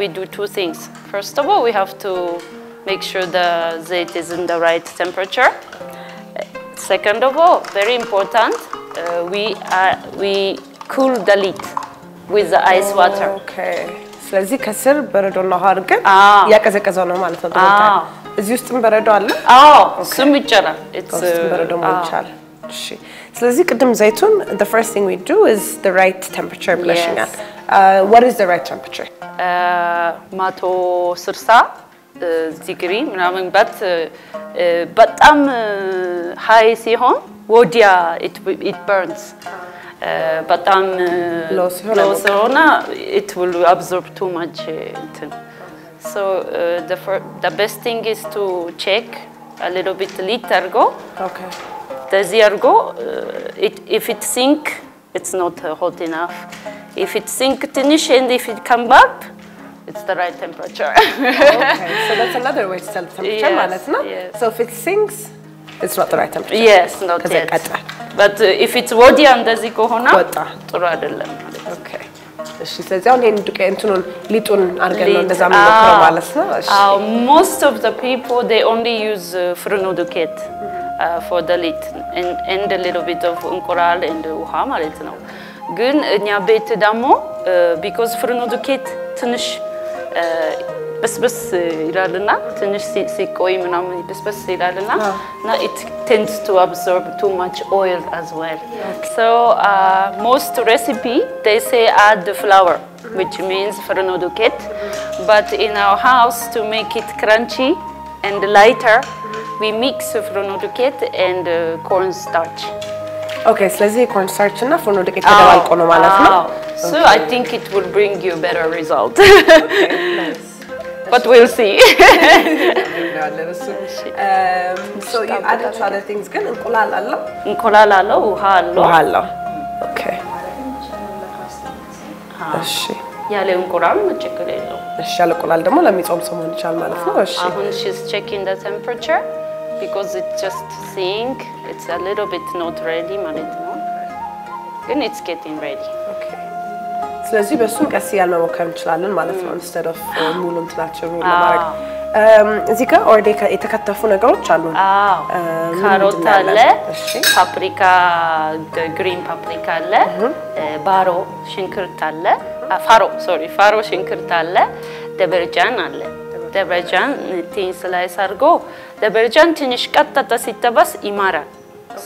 we do two things first of all we have to make sure the ዘይት is in the right temperature second of all very important we cool the lid with the ice water okay ስለዚህ ከስር በረዶና ውሃ አድርገን ያቀዘቀዘው ነው ማለት ነው ተመልካቾች እዚህ ውስጥም በረዶ አለ እሱም ይቻላል it's በረዶ ይቻላል እሺ ስለዚህ ቅድም ዘይቱን the first thing we do is the right temperature ብለሽኛል what is the right temperature 160 ዲግሪ ምናምን በጣም ሃይ ሲሆን ወዲያ it burns በጣም low ሲሆን it will absorb too much so the best thing is to check a little bit lid argo okay does argo if it sink it's not hot enough if it sink tinish and if it come up it's the right temperature okay so that's another way to tell the temperature ማለት ነው so if it sinks it's not the right temperature yes not yet but if it's wodi እንደዚህ ከሆነ ጥሩ አይደለም okay እሺ ስለዚህ አሁን ይሄን ዱቄት እንትኑን ሊጡን አድርገን ነው እንደዛ የምንሞክረው ማለት ነው እሺ most of the people they only use ፍርኖ ዱቄት for the lid and a little bit of እንቁላል and ውሃ ማለት ነው ግን እኛ ቤት ደግሞ because ፍርኖ ዱቄት ትንሽ በስበስ ይላልና ትንሽ ሲቆይ ምናምን በስበስ ይላልና now it tends to absorb too much oil as well so most recipe they say add the flour which means ፍርኖ ዱቄት but in our house to make it crunchy and lighter we mix ፍርኖ ዱቄት and corn starch okay ስለዚህ corn starch እና ፍርኖ ዱቄት ተደባልቆ ነው ማለት ነው so I think it will bring you better result okay nice but we'll see so you added to other things ግን እንቁላል አለው ውሃ አለው okay እሺ ያለ እንቁላል ችግር የለው እሺ ያለ እንቁላል ደግሞ ለሚጾም ሰው መሆን ይችላል ማለት ነው እሺ አሁን she's checking the temperature because it just sink it's a little bit not ready ማለት ነው ግን it's getting ready okay ስለዚህ በሱም ቀስ ያለ መሞከር እንችላለን ማለት ነው instead of ሙሉ እንትናቸው ለማድረግ እዚህ ጋር ኦሬዲ የተከተፉ ነገሮች አሉ ካሮት አለ ፓፕሪካ ግሪን ፓፕሪካ አለ ባሮ ሽንኩርት አለ ፋሮ ሽንኩርት አለ ደበርጃን አለ ደበርጃን ቲን ስላይስ አድርጎ ደበርጃን ትንሽ ቀጥታ ሲጠበስ ይማራል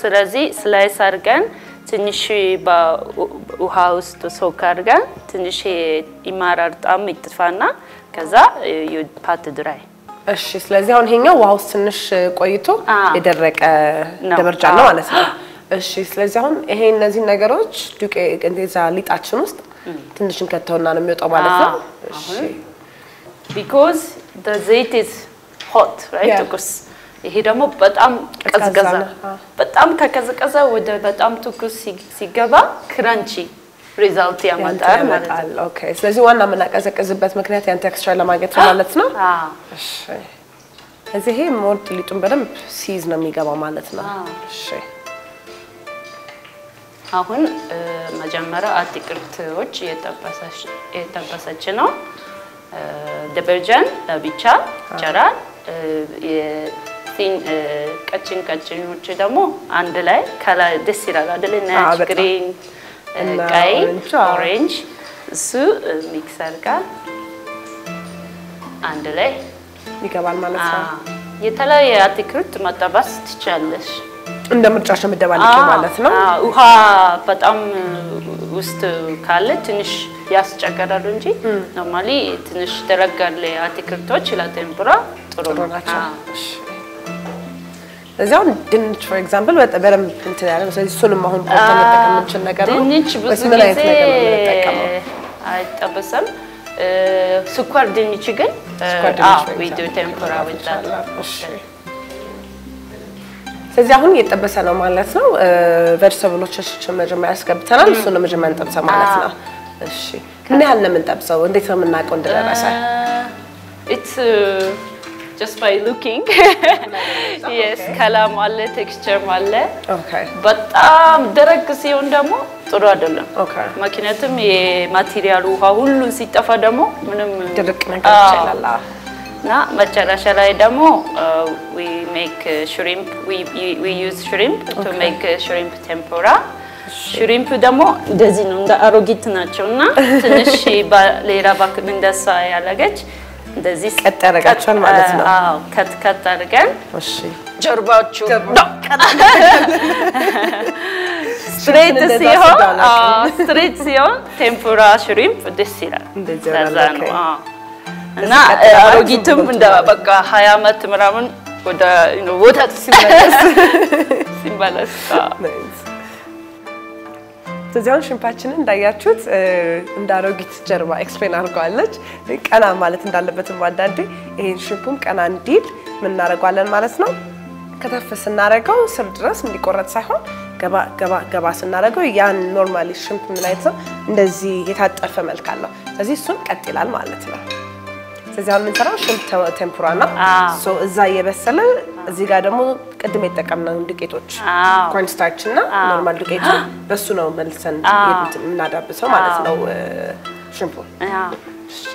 ስለዚህ ስላይስ አድርገን ትንሽ በውሃ ውስጥ ሶክ አድርገን ትንሽ ይማራል ጣም ይጥፋና ከዛ ፓት ድራይ እሺ ስለዚህ አሁን ይሄኛው ውሃ ውስጥ ትንሽ ቆይቶ የደረቀ ደበርጃን ነው ማለት ነው እሺ ስለዚህ አሁን ይሄ እነዚህ ነገሮች ዱቄት እንደዛ ሊጣችን ውስጥ ትንሽ እንከተውና ነው የሚወጣው ማለት ነው እሺ because the ዘይት is hot right because ይሄ ደግሞ በጣም ቀዝቀዛ በጣም ከቀዝቀዛ ወደ በጣም ትኩስ ሲገባ ክራንቺ ሪዛልት ያመጣል ማለት ነው ኦኬ ስለዚህ ዋና መናቀዘቅዝበት ምክንያት ያን ቴክስቸር ለማግኘት ማለት ነው እሺ እዚህ ይሄ ሞልት ሊጡን በደንብ ሲዝ ነው የሚገባው ማለት ነው እሺ አሁን መጀመሪያ አትክልቶች የተጠበሰች ነው ደበርጃን ለብቻ ጀራ ቀጭኖች ደግሞ አንድ ላይ ከላይ ደስ ይላል አይደል ነጭ ግሪን ቀይ ኦሬንጅ እሱ ሚክሰር ጋር አንድ ላይ ይገባል ማለት ነው የተለያየ አትክልት መጠበስ ትችላለሽ እንደ ምርጫሽ መደባለቅ ማለት ነው ውሃ በጣም ውስጥ ካለ ትንሽ ያስጨገራሉ እንጂ ኖርማሊ ትንሽ ደረጋለ አትክልቶች ለቴምፕራ ጥሩ ናቸው እዚያው ድንች for example በደንብ እንትን ያለ ስለዚህ እሱንም አሁን ቆርጠን መጠቀም እንችል ነገር ነው ድንች ብዙ ጊዜ አይጠበስም ስኳር ድንች ግን we do tempura with that ስለዚህ አሁን እየተጠበሰ ነው ማለት ነው ቬጅታብሎችን መጀመሪያ ያስገብተናል እሱን ነው መጀመሪያ እንጠብሰው ማለት ነው እሺ ምን ያህል ነው የምንጠብሰው እንዴት ነው የምናውቀው እንደደረሰ it's just by looking yes ከላም አለ ቴክስቸር አለ okay በጣም ደረቅ ሲሆን ደግሞ ጥሩ አይደለም ምክንያቱም የማቴሪያሉ ውሃ ሁሉ ሲጠፋ ደግሞ ምንም ደረቅ ነገር ይችላል እና መጨረሻ ላይ ደግሞ we make shrimp we use shrimp to make shrimp tempura shrimp ደግሞ እንደዚህ ነው እንደ አሮጊት ናቸውና ትንሽ ሌላ ባክ እንደሳ ያለገች እንደዚህ ቀጥ ያደርጋቸዋል ማለት ነው አዎ ከት አድርገን እሺ ጀርባችሁ straight ሲሆን ቴምፑራ shrimp ደስ ይላል እንደዛ ነው እና አሮጊትም እንደ በቃ 20 አመት ምናምን ወደ ወተት ሲመለስ ስለዚህ ሽምፓችንን እንዳያችሁት እንዳሮጊት ጀርባ ኤክስፕሌን አድርጋለች ቀና ማለት እንዳለበት ማዳንዴ ይሄን ሽምፑም ቀና እንዲል ምን እናደርጋለን ማለት ነው ከተፈስ እናደርገው ስር ድረስ እንዲቆረጥ ሳይሆን ገባ ስናደርገው ያን ኖርማሊ ሽምፕ ምን አይተው እንደዚህ የታጠፈ መልክ አለው ስለዚህ እሱን ቀጥ ይላል ማለት ነው ስለዚህ አሁን እንሰራው ሽምፕ ቴምፑራ ነው ሶ እዛ እየበሰለ እዚህ ጋር ደግሞ ቅድም የተጠቀምነው ዱቄቶች ኮርን ስታርች እና ኖርማል ዱቄት በሱ ነው መልሰን እናዳብሰው ማለት ነው ሽምፑ እሺ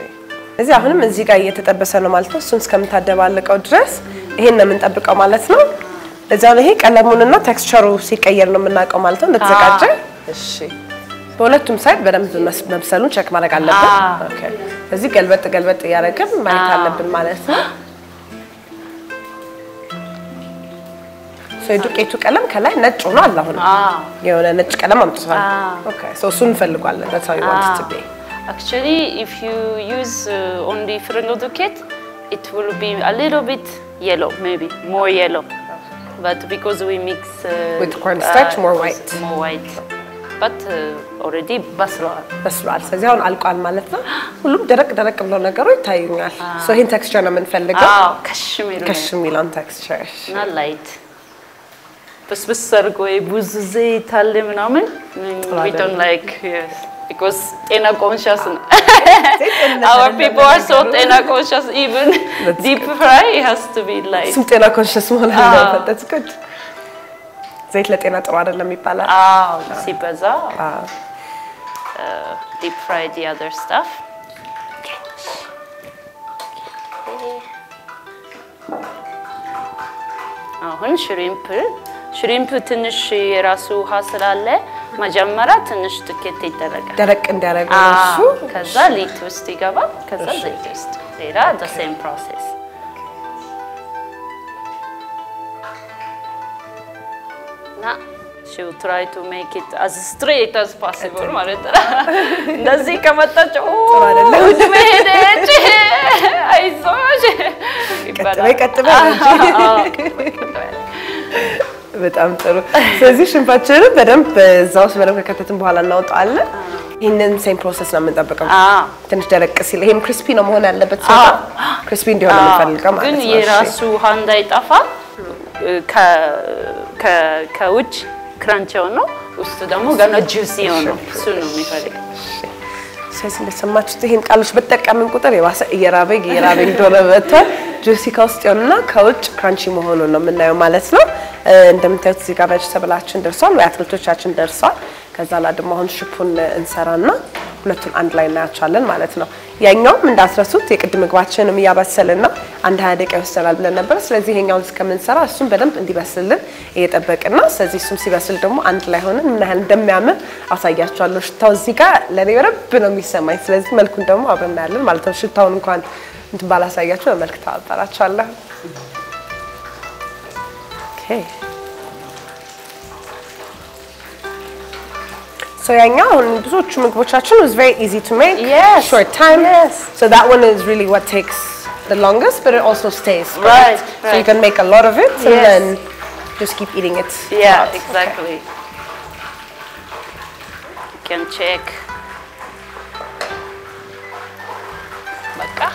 እዚህ አሁንም እዚህ ጋር እየተጠበሰ ነው ማለት ነው እሱን እስከምታደባልቀው ድረስ ይሄን ነው የምንጠብቀው ማለት ነው እዛው ይሄ ቀለሙንና ቴክስቸሩ ሲቀየር ነው የምናውቀው ማለት ነው እንደተዘጋጀ እሺ በሁለቱም ሳይድ በደንብ መብሰሉን ቼክ ማድረግ አለብን ኦኬ እዚህ ገልበጥ ያረጋን ማየት አለብን ማለት ነው ዱቄቱ ቀለም ከላይ ነጭ ሆኖ አለ አሁን የሆነ ነጭ ቀለም አምጥቷል ኦኬ ሶ እሱን እንፈልጋለን that's how you want it to be actually if you use only ፍርኖ ዱቄት it will be a little bit yellow maybe more yellow but because we mix with corn starch more white but already በስሏል ስለዚህ አሁን አልቋል ማለት ነው ሁሉም ደረቅ ብለው ነገሮች ታዩኛል ሶ ይሄን ቴክስቸር ነው የምንፈልገው ከሽሚላን ቴክስቸር not light በስብስ አድርጎ ብዙ ዘይት አለ ምናምን we don't like yes because ጤና conscious our people are so ጤና conscious even deep fry it has to be light ጤና conscious ማለት ነው that's good ዘይት ለጤና ጥሩ አይደለም ይባላል ሲበዛ deep fry the other stuff አሁን ሽሪምፕ ትንሽ የራሱ ውሃ ስላለ መጀመሪያ ትንሽ ጥቂት ይደረጋል ደረቅ እንዲያደርገው እሱ ከዛ ሊት ውስጥ ይገባል ከዛ ዘይት ውስጥ ሌላ the same process na she will try to make it as straight as possible ማለት ነው እንደዚህ ከመጣች ጥሩ አይደለም ወደ መሄደች አይዞሽ በጣም ጥሩ ስለዚህ ሽምፓችንን በደንብ በዛውስ በደንብ ከከተትን በኋላ እናውጣለን ይሄንን ሴም ፕሮሰስ ነው የምንጠብቀው ትንሽ ደረቅ ሲል ይሄም ክሪስፒ ነው መሆን ያለበት ሰው ክሪስፒ እንዲሆን የምንፈልገው ማለት ነው ግን የራሱ ውሃ እንዳይጠፋ ከውጭ ክራንች ነው ውስጥ ደግሞ ገና ጁሲ ነው እሱ ነው የሚፈልገው ስለዚህ እንደሰማችሁት ይሄን ቃሎች በተጠቀምን ቁጥር የባሰ እየራበኝ እንደሆነ በተው ጁሲ ካውስጥ ያውና ከውጭ ክራንቺ መሆኑን ነው የምናየው ማለት ነው እንደምታዩት እዚህ ጋር ቬጅታብላችን ደርሷል ወይ አትክልቶቻችን ደርሷል ከዛ ላይ ደግሞ አሁን ሽፑን እንሰራና ሁለቱን አንድ ላይ እናያቻለን ማለት ነው ያኛውም እንዳስረሱት የቅድም ምግባችንንም ያበሰልና አንድ 20 ደቂቃ ይወስዳል ብለን ነበር ስለዚህ ይሄኛውን እስከምንሰራ እሱን በደንብ እንዲበስልን እየጠበቅና ስለዚህ እሱም ሲበስል ደግሞ አንድ ላይ ሆነን ምን ያህል እንደሚያምር አሳያችኋለሁ ሽታው እዚህ ጋር ለኔ በረብ ነው የሚሰማኝ ስለዚህ መልኩን ደግሞ አብረን እናያለን ማለት ነው ሽታውን እንኳን እንትን ባላሳያችሁ በመልክ ታጣራችኋለሁ ኦኬ So ያኛው ብዙዎቹ ምግቦቻችን was very easy to make short time so that one is really what takes the longest but it also stays right so you can make a lot of it and then just keep eating it. Yeah, throughout. exactly. You can check. Baka.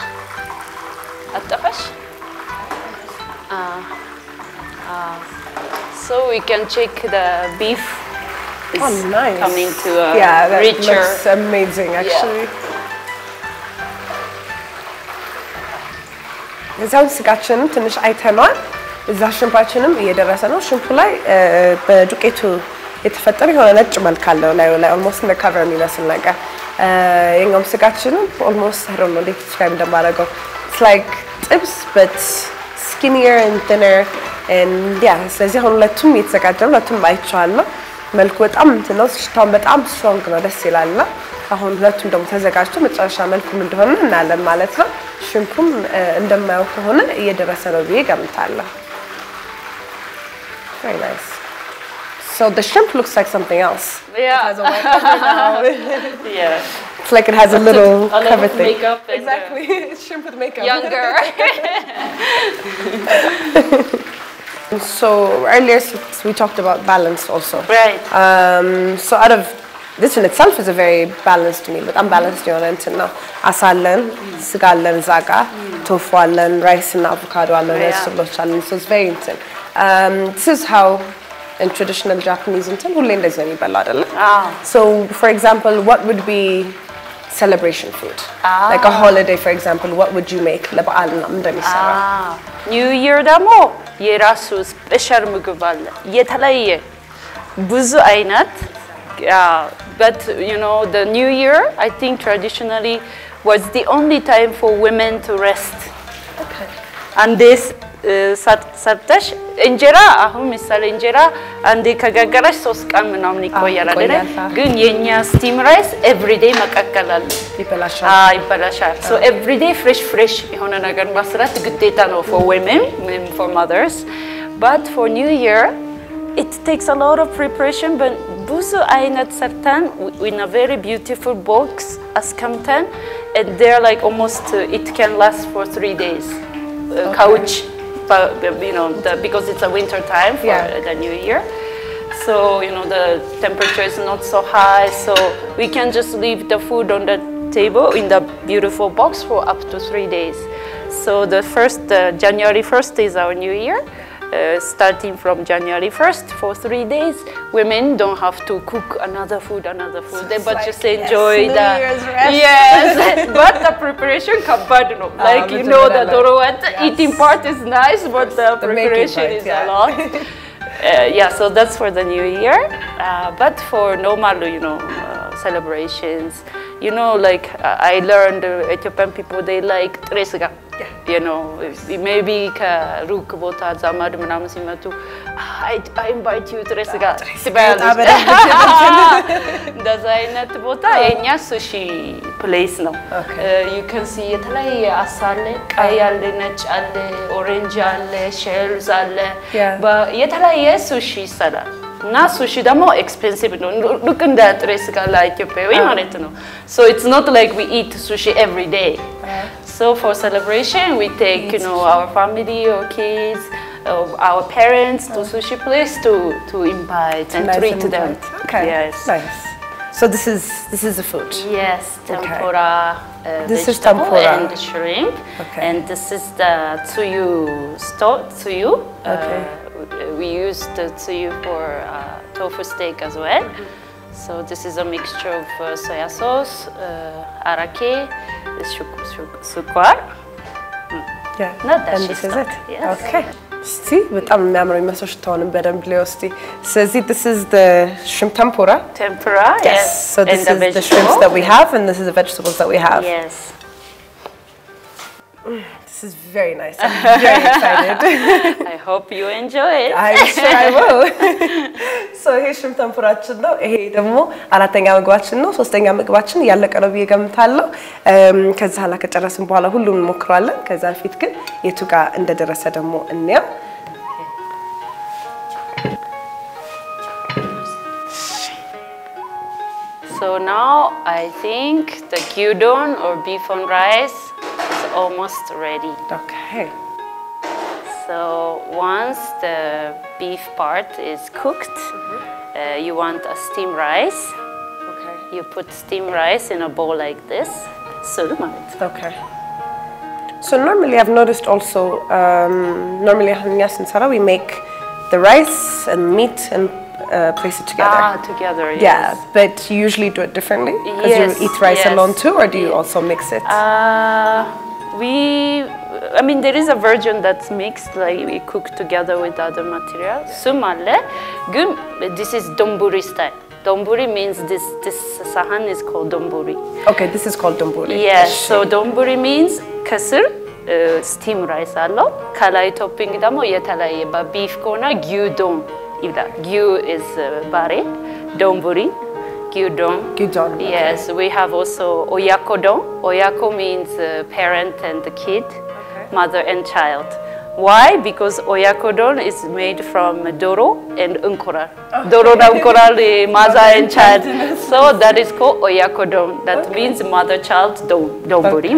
Atapash. So we can check the beef is nice. coming to a Yeah, that richer. looks amazing actually. እዛውን ስጋችንም ትንሽ አይተናል። እዛ ሽምፓችንም እየደረሰ ነው። ሽምፑ ላይ በዱቄቱ የተፈጠረ የሆነ ነጭ መልክ አለው ላይ almost እንደ cover የሚመስል ነገር የኛውም ስጋችንም almost I don't know እንዴት describe እንደማደርገው it's like ጥብስ but skinnier and thinner and yeah ስለዚህ አሁን ሁለቱም እየተዘጋጀ ነው። ሁለቱም አይቻለሁ። መልኩ በጣም እንትን ነው። ሽታውን በጣም strong ነው። ደስ ይላልና አሁን ሁለቱም ደግሞ ተዘጋጅቶ መጨረሻ መልኩም እንደሆነ እናያለን ማለት ነው። ሽምፑም እንደማያው ከሆነ እየደረሰ ነው ብዬ ገምታለሁ። Very nice. So the shrimp looks like something else. Yeah. It has a white cover now. Yeah. It's like it has a little cover thing. Makeup and Exactly. It's shrimp with makeup. younger. So earlier we talked about balance also. Right. So out of this in itself is a very balanced meal. But I'm balanced የሆነ እንትን ነው። አሳ አለን፣ ስጋ አለን፣ ዛጋ ቶፉ አለን፣ ራይስ እና አቮካዶ አለን፣ ቬጅቴብሎች አለን። So it's very እንትን this is how in traditional Japanese እንትን ሁሌ እንደዚህ ነው የሚበላው አይደለ? So for example what would be celebration food? Like a holiday for example what would you make ለበዓል ምናምን እንደሚሰራ? New Year ደግሞ የራሱ ስፔሻል ምግብ አለ። የተለየ ብዙ አይነት but you know the New Year I think traditionally was the only time for women to rest. Okay. And this ሰርተሽ እንጀራ አሁን ምሳሌ እንጀራ አንዴ ከጋገረሽ 3 ቀን ምናምን ይቆያል አይደል? ግን የኛ ስቲም ራይስ ኤቭሪዴይ መቀቀል አለ። ይበላሻል። So everyday fresh የሆነ ነገር መስራት ግዴታ ነው for women, for mothers. But for New Year it takes a lot of preparation but ብዙ አይነት ሰርተን in a very beautiful box አስቀምጠን and they're like almost it can last for 3 days. Couch you know because it's a winter time for the New Year. So you know the temperature is not so high so we can just leave the food on the table in the beautiful box for up to 3 days. So the first January 1st is our New Year. Starting from January 1st for 3 days, women don't have to cook another food, they but just enjoy the yes. But the preparation kabad no, like you know the dorowat eating part is nice, but the preparation is a lot. Yeah, so that's for the New Year. But for normal, you know, celebrations, you know, like I learned Ethiopian people they like tresga. You know, maybe ከሩቅ ቦታ ዛማድ ምናምን ሲመጡ I invite you tresጋ እንደዛ አይነት ቦታ የኛ ሱሺ ፕሌስ ነው። You can see የተለያየ አሳ አለ፣ ቀይ አለ፣ ነጭ አለ፣ ኦሬንጅ አለ፣ ሼልስ አለ፣ የተለያየ ሱሺ ይሰራል። እና ሱሺ ደግሞ ኤክስፔንሲቭ ነው። ልክ እንደ ጥሬ ስጋ ለኢትዮጵያዊ ማለት ነው። So it's not like we eat sushi every day. So for celebration, we take you know our family or kids, our parents to sushi place to invite and treat them. Okay. Yes. Nice. So this is the food. Yes, tempura. This is tempura and shrimp. Okay. And this is the tsuyu tsuyu. Okay. We use the tsuyu for tofu steak as well. So this is a mixture of soya sauce, arake, sukwar. Yeah. Not that and this is it. Yes. Okay. See, በጣም የሚያምር የሚመስለው ሽታውንም በደንብ ሊወስድ ስለዚህ this is the shrimp tempura. Tempura. Yes. So this is the shrimps that we have and this is the vegetables that we have. Yes. This is very nice. I'm very excited. I hope you enjoy it. I'm sure I will. So ይሄ ሽምፕ ተምፑራችን ነው። ይሄ ደግሞ አራተኛ ምግባችን ነው። ሶስተኛ ምግባችን ያለቀ ነው ብዬ ገምታለሁ። ከዛ ኋላ ከጨረስን በኋላ ሁሉንም እንሞክራለን። ከዛ ፊት ግን የቱ ጋር እንደደረሰ ደግሞ እንየው። So now I think the gyudon or beef on rice is almost ready. Okay. So once the beef part is cooked, you want a steamed rice. Okay. You put steamed rice in a bowl like this. Okay. So normally I've noticed also, normally we make the rice and meat and place it together. Together, yes. Yeah, but you usually do it differently? Because Yes, you eat rice yes. alone too, or do you also mix it? I mean, there is a version that's mixed, like we cook together with other materials. Sumalle, good. This is donburi style. Donburi means this sahan is called donburi. Okay, this is called donburi. Yes, so donburi means kasir, steam rice allo. Kalai topping damo yetalaye ba beef kona gyudon. Gyu is bare, donburi, gyudon. Gyudon. Yes, we have also oyakodon. Oyako means parent and the kid, mother and child. Why? Because oyakodon is made from doro and unkoral. Doro and unkoral, mother and child. So that is called oyakodon. That means mother-child donburi.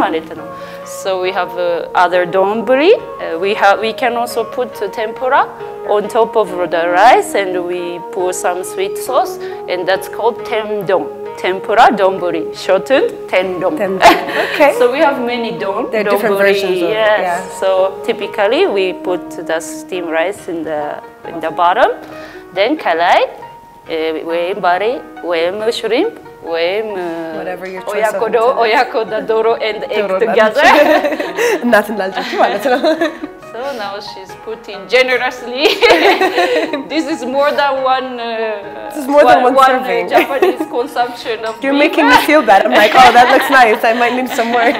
So we have other donburi. We can also put tempura on top of the rice, and we pour some sweet sauce, and that's called tendon. Tempura donburi, shortened tendon. Okay. So we have many don. There are different versions of it. Yes. Yeah. So typically we put the steamed rice in the bottom. Then kalai, weim bari, weim shrimp, weim whatever your choice oyako, the doro and egg together. So now she's putting generously. This is more than one. This is more than one serving. Japanese consumption of. You're beef. making me feel bad. I'm like, oh, that looks nice. I might need some more.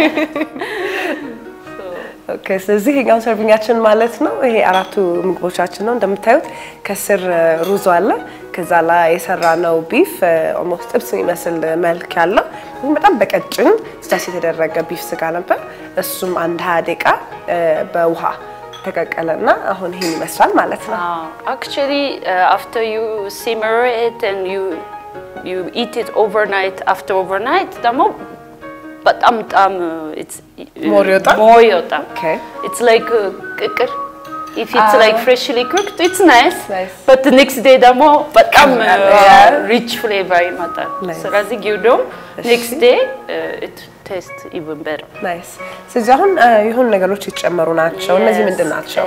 Okay, ስለዚህ ይሄኛው ሰርቪንጋችን ማለት ነው። ይሄ አራቱ ምግቦቻችን ነው። እንደምታዩት ከስር ሩዝ አለ። ከዛ ላይ የሰራነው ቢፍ ኦልሞስት ጥብስ የሚመስል መልክ ያለው በጣም በቀጭን ስታስ የተደረገ ቢፍ ስጋ ነበር። እሱም አንድ 20 ደቂቃ በውሃ ተቀቀለና አሁን ይሄን ይመስላል ማለት ነው። Actually, after you simmer it and you eat it overnight, after overnight, but it's Moryota? Okay. It's like kikir. If it's like freshly cooked, it's nice. But the next day, rich flavor. So as you do, next day it tastes even better. Nice. ስለዚህ አሁን ይሁን ነገሮች ይጨመሩ ናቸው። እነዚህ ምንድን ናቸው?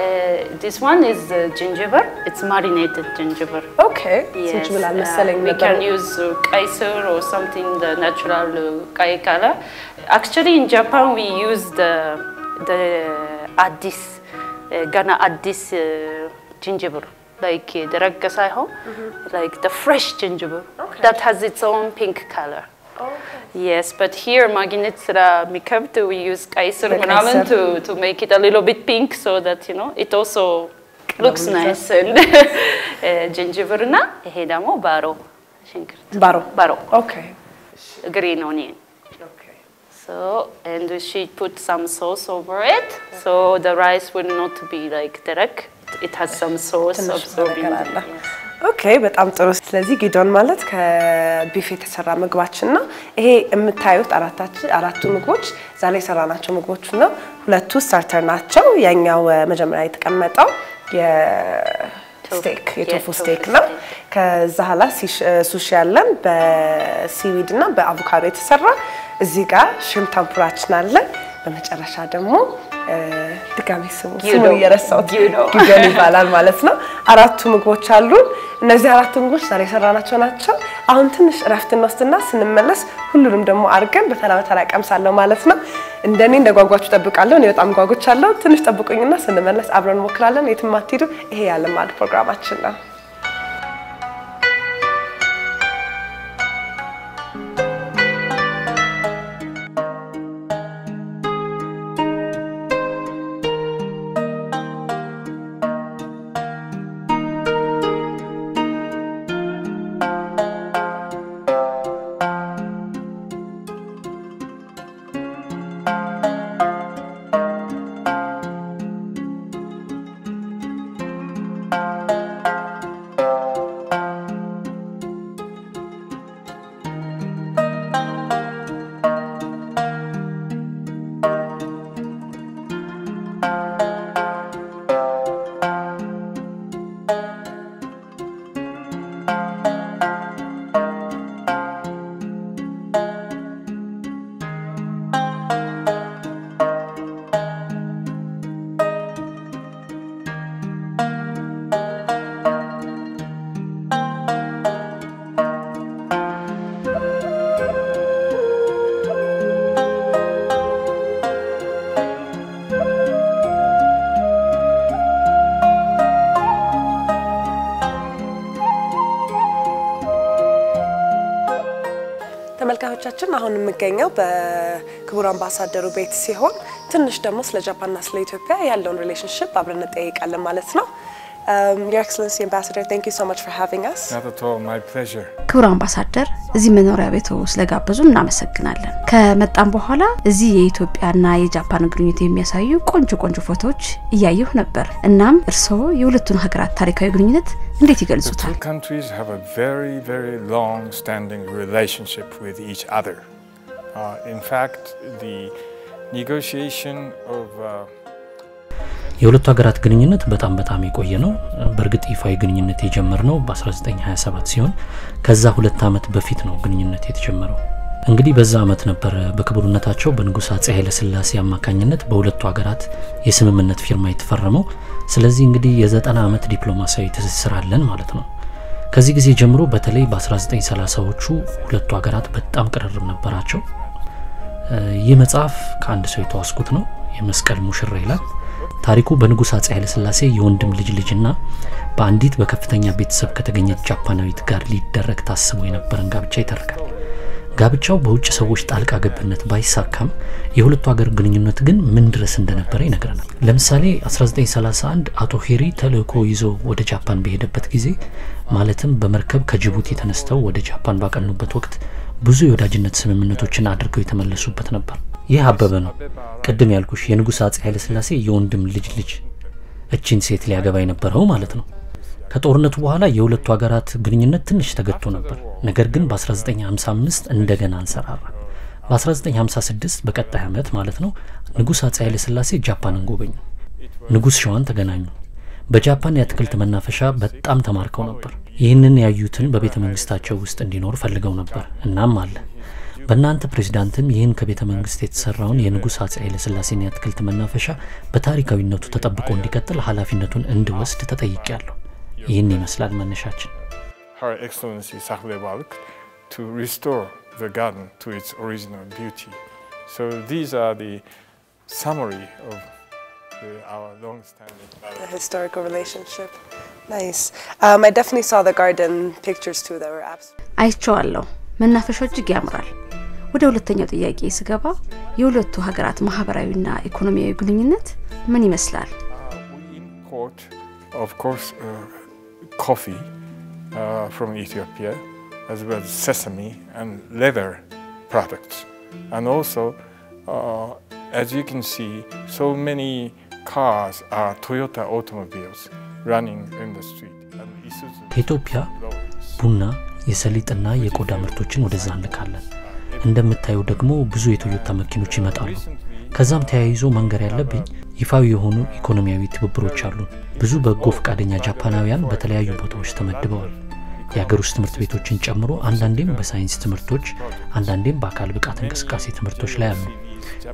This one is ginger. It's marinated ginger. Okay. ዝንጅብል አልመሰለኝ We can use kaisar or something, the natural kai color. Actually, in Japan, we use the addis, Ghana addis ginger, like the ragasaiho, like the fresh ginger that has its own pink color. Yes, but here Maginetsura Mikabtu we use kaisar to make it a little bit pink, so that it also looks nice. And ginger na hedamo baro. Baro. Okay. Green onion. Okay. So and she put some sauce over it, so the rice will not be like direct. It has some sauce absorbing. Okay, በጣም ጥሩ። ስለዚህ ጊዶን ማለት ከቢፍ የተሰራ ምግባችን ነው። ይሄ የምታዩት አራቱ ምግቦች ዛሬ የሰራናቸው ምግቦች ነው። ሁለቱ ስታርተር ናቸው። ያኛው መጀመሪያ የተቀመጠው የስቴክ የቶፉ ስቴክ ነው። ከዛ ኋላ ሱሺ ያለን በሲዊድ እና በአቮካዶ የተሰራ እዚህ ጋር ሽምፕ ታምፑራችን አለ። በመጨረሻ ደግሞ ድጋሚ ስሙን እየረሳሁት ጊዶን ይባላል ማለት ነው። አራቱ ምግቦች አሉ። እነዚህ አራቱ ምግቦች ዛሬ የሰራናቸው ናቸው። አሁን ትንሽ እረፍት እንወስድና ስንመለስ ሁሉንም ደግሞ አድርገን በተራ ቀምሳለሁ ማለት ነው። እንደኔ እንደጓጓችሁ ጠብቃለሁ። እኔ በጣም ጓጉቻለሁ። ትንሽ ጠብቁኝና ስንመለስ አብረን እንሞክራለን። የትም አትሄዱ። ይሄ የዓለም ማዕድ ፕሮግራማችን ነው። ተመልካቾቻችን አሁን የምገኘው በክቡር አምባሳደሩ ቤት ሲሆን ትንሽ ደግሞ ስለ ጃፓንና ስለ ኢትዮጵያ ያለውን ሪሌሽንሺፕ አብረን እንጠይቃለን ማለት ነው Your Excellency Ambassador, thank you so much for having us. Not at all, my pleasure. ክቡር አምባሳደር እዚህ መኖሪያ ቤቱ ስለጋበዙ እናመሰግናለን ከመጣን በኋላ እዚህ የኢትዮጵያና የጃፓን ግንኙነት የሚያሳዩ ቆንጆ ፎቶዎች እያየሁ ነበር እናም እርስዎ የሁለቱን ሀገራት ታሪካዊ ግንኙነት እንዴት ይገልጹታል? The two countries have a very long standing relationship with each other. In fact, the negotiation of የሁለቱ ሀገራት ግንኙነት በጣም የቆየ ነው በርግጥ ይፋዊ ግንኙነት የጀመረው በ1927 ሲሆን ከዛ 2 አመት በፊት ነው ግንኙነት የተጀመረው እንግዲህ በዛ አመት ነበር በክቡርነታቸው በንጉስ አጼ ኃይለ ሥላሴ አማካኝነት በሁለቱ ሀገራት የስምምነት ፊርማ የተፈረመው ስለዚህ እንግዲህ የ90 አመት ዲፕሎማሲያዊ ትስስር አለን ማለት ነው ከዚህ ጊዜ ጀምሮ በተለይ በ1930ዎቹ ሁለቱ ሀገራት በጣም ቅርርብ ነበራቸው ይህ መጽሐፍ ከአንድ ሰው የተዋስኩት ነው የመስቀል ሙሽራ ይላል ታሪኩ በንጉስ አጼ ኃይለ ሥላሴ የወንድም ልጅና በአንዲት በከፍተኛ ቤተሰብ ከተገኘች ጃፓናዊት ጋር ሊደረግ ታስቦ የነበረን ጋብቻ ይተርካል ጋብቻው በውጭ ሰዎች ጣልቃ ገብነት ባይሳካም የሁለቱ ሀገር ግንኙነት ግን ምን ድረስ እንደነበረ ይነግረናል ለምሳሌ 1931 አቶ ሄሪ ተልእኮ ይዞ ወደ ጃፓን በሄደበት ጊዜ ማለትም በመርከብ ከጅቡቲ ተነስተው ወደ ጃፓን ባቀኑበት ወቅት ብዙ የወዳጅነት ስምምነቶችን አድርገው የተመለሱበት ነበር ይህ አበበ ነው ቀደም ያልኩሽ የንጉስ አጼ ኃይለ ሥላሴ የወንድም ልጅ እቺን ሴት ሊያገባ የነበረው ማለት ነው ከጦርነቱ በኋላ የሁለቱ ሀገራት ግንኙነት ትንሽ ተገጥቶ ነበር ነገር ግን በ1955 እንደገና አንሰራራ በ1956 በቀጣይ አመት ማለት ነው ንጉስ አጼ ኃይለ ሥላሴ ጃፓንን ጎበኙ ንጉስ ሸዋን ተገናኙ በጃፓን የአትክልት መናፈሻ በጣም ተማርከው ነበር ይህንን ያዩትን በቤተ መንግስታቸው ውስጥ እንዲኖር ፈልገው ነበር እናም አለ በእናንተ ፕሬዝዳንትም ይህን ከቤተ መንግስት የተሰራውን የንጉስ አጼ ኃይለ ሥላሴን የአትክልት መናፈሻ በታሪካዊነቱ ተጠብቆ እንዲቀጥል ኃላፊነቱን እንድወስድ ተጠይቄያለሁ ይህን ይመስላል መነሻችን Her Excellency Sakura to restore the garden to its original beauty. So these are the summary of our long-standing the historical relationship. Nice. I definitely saw the garden pictures too that were absolutely አይቼዋለሁ መናፈሻው እጅግ ያምራል ወደ ሁለተኛው ጥያቄ ስገባ የሁለቱ ሀገራት ማህበራዊና ኢኮኖሚያዊ ግንኙነት ምን ይመስላል we import of course coffee from Ethiopia as well as sesame and leather products and also as you can see so many cars are Toyota automobiles running in the street and Isuzu ከኢትዮጵያ ቡና የሰሊጥና የቆዳ ምርቶችን ወደዛ እንልካለን እንደምታዩ ደግሞ ብዙ የቶዮታ መኪኖች ይመጣሉ ከዛም ተያይዞ መንገር ያለብኝ ይፋዊ የሆኑ ኢኮኖሚያዊ ትብብሮች አሉ ብዙ በጎ ፈቃደኛ ጃፓናውያን በተለያዩ ቦታዎች ተመድበዋል የሀገር ውስጥ ትምህርት ቤቶችን ጨምሮ አንዳንዴም በሳይንስ ትምህርቶች አንዳንዴም በአካል ብቃት እንቅስቃሴ ትምህርቶች ላይ አሉ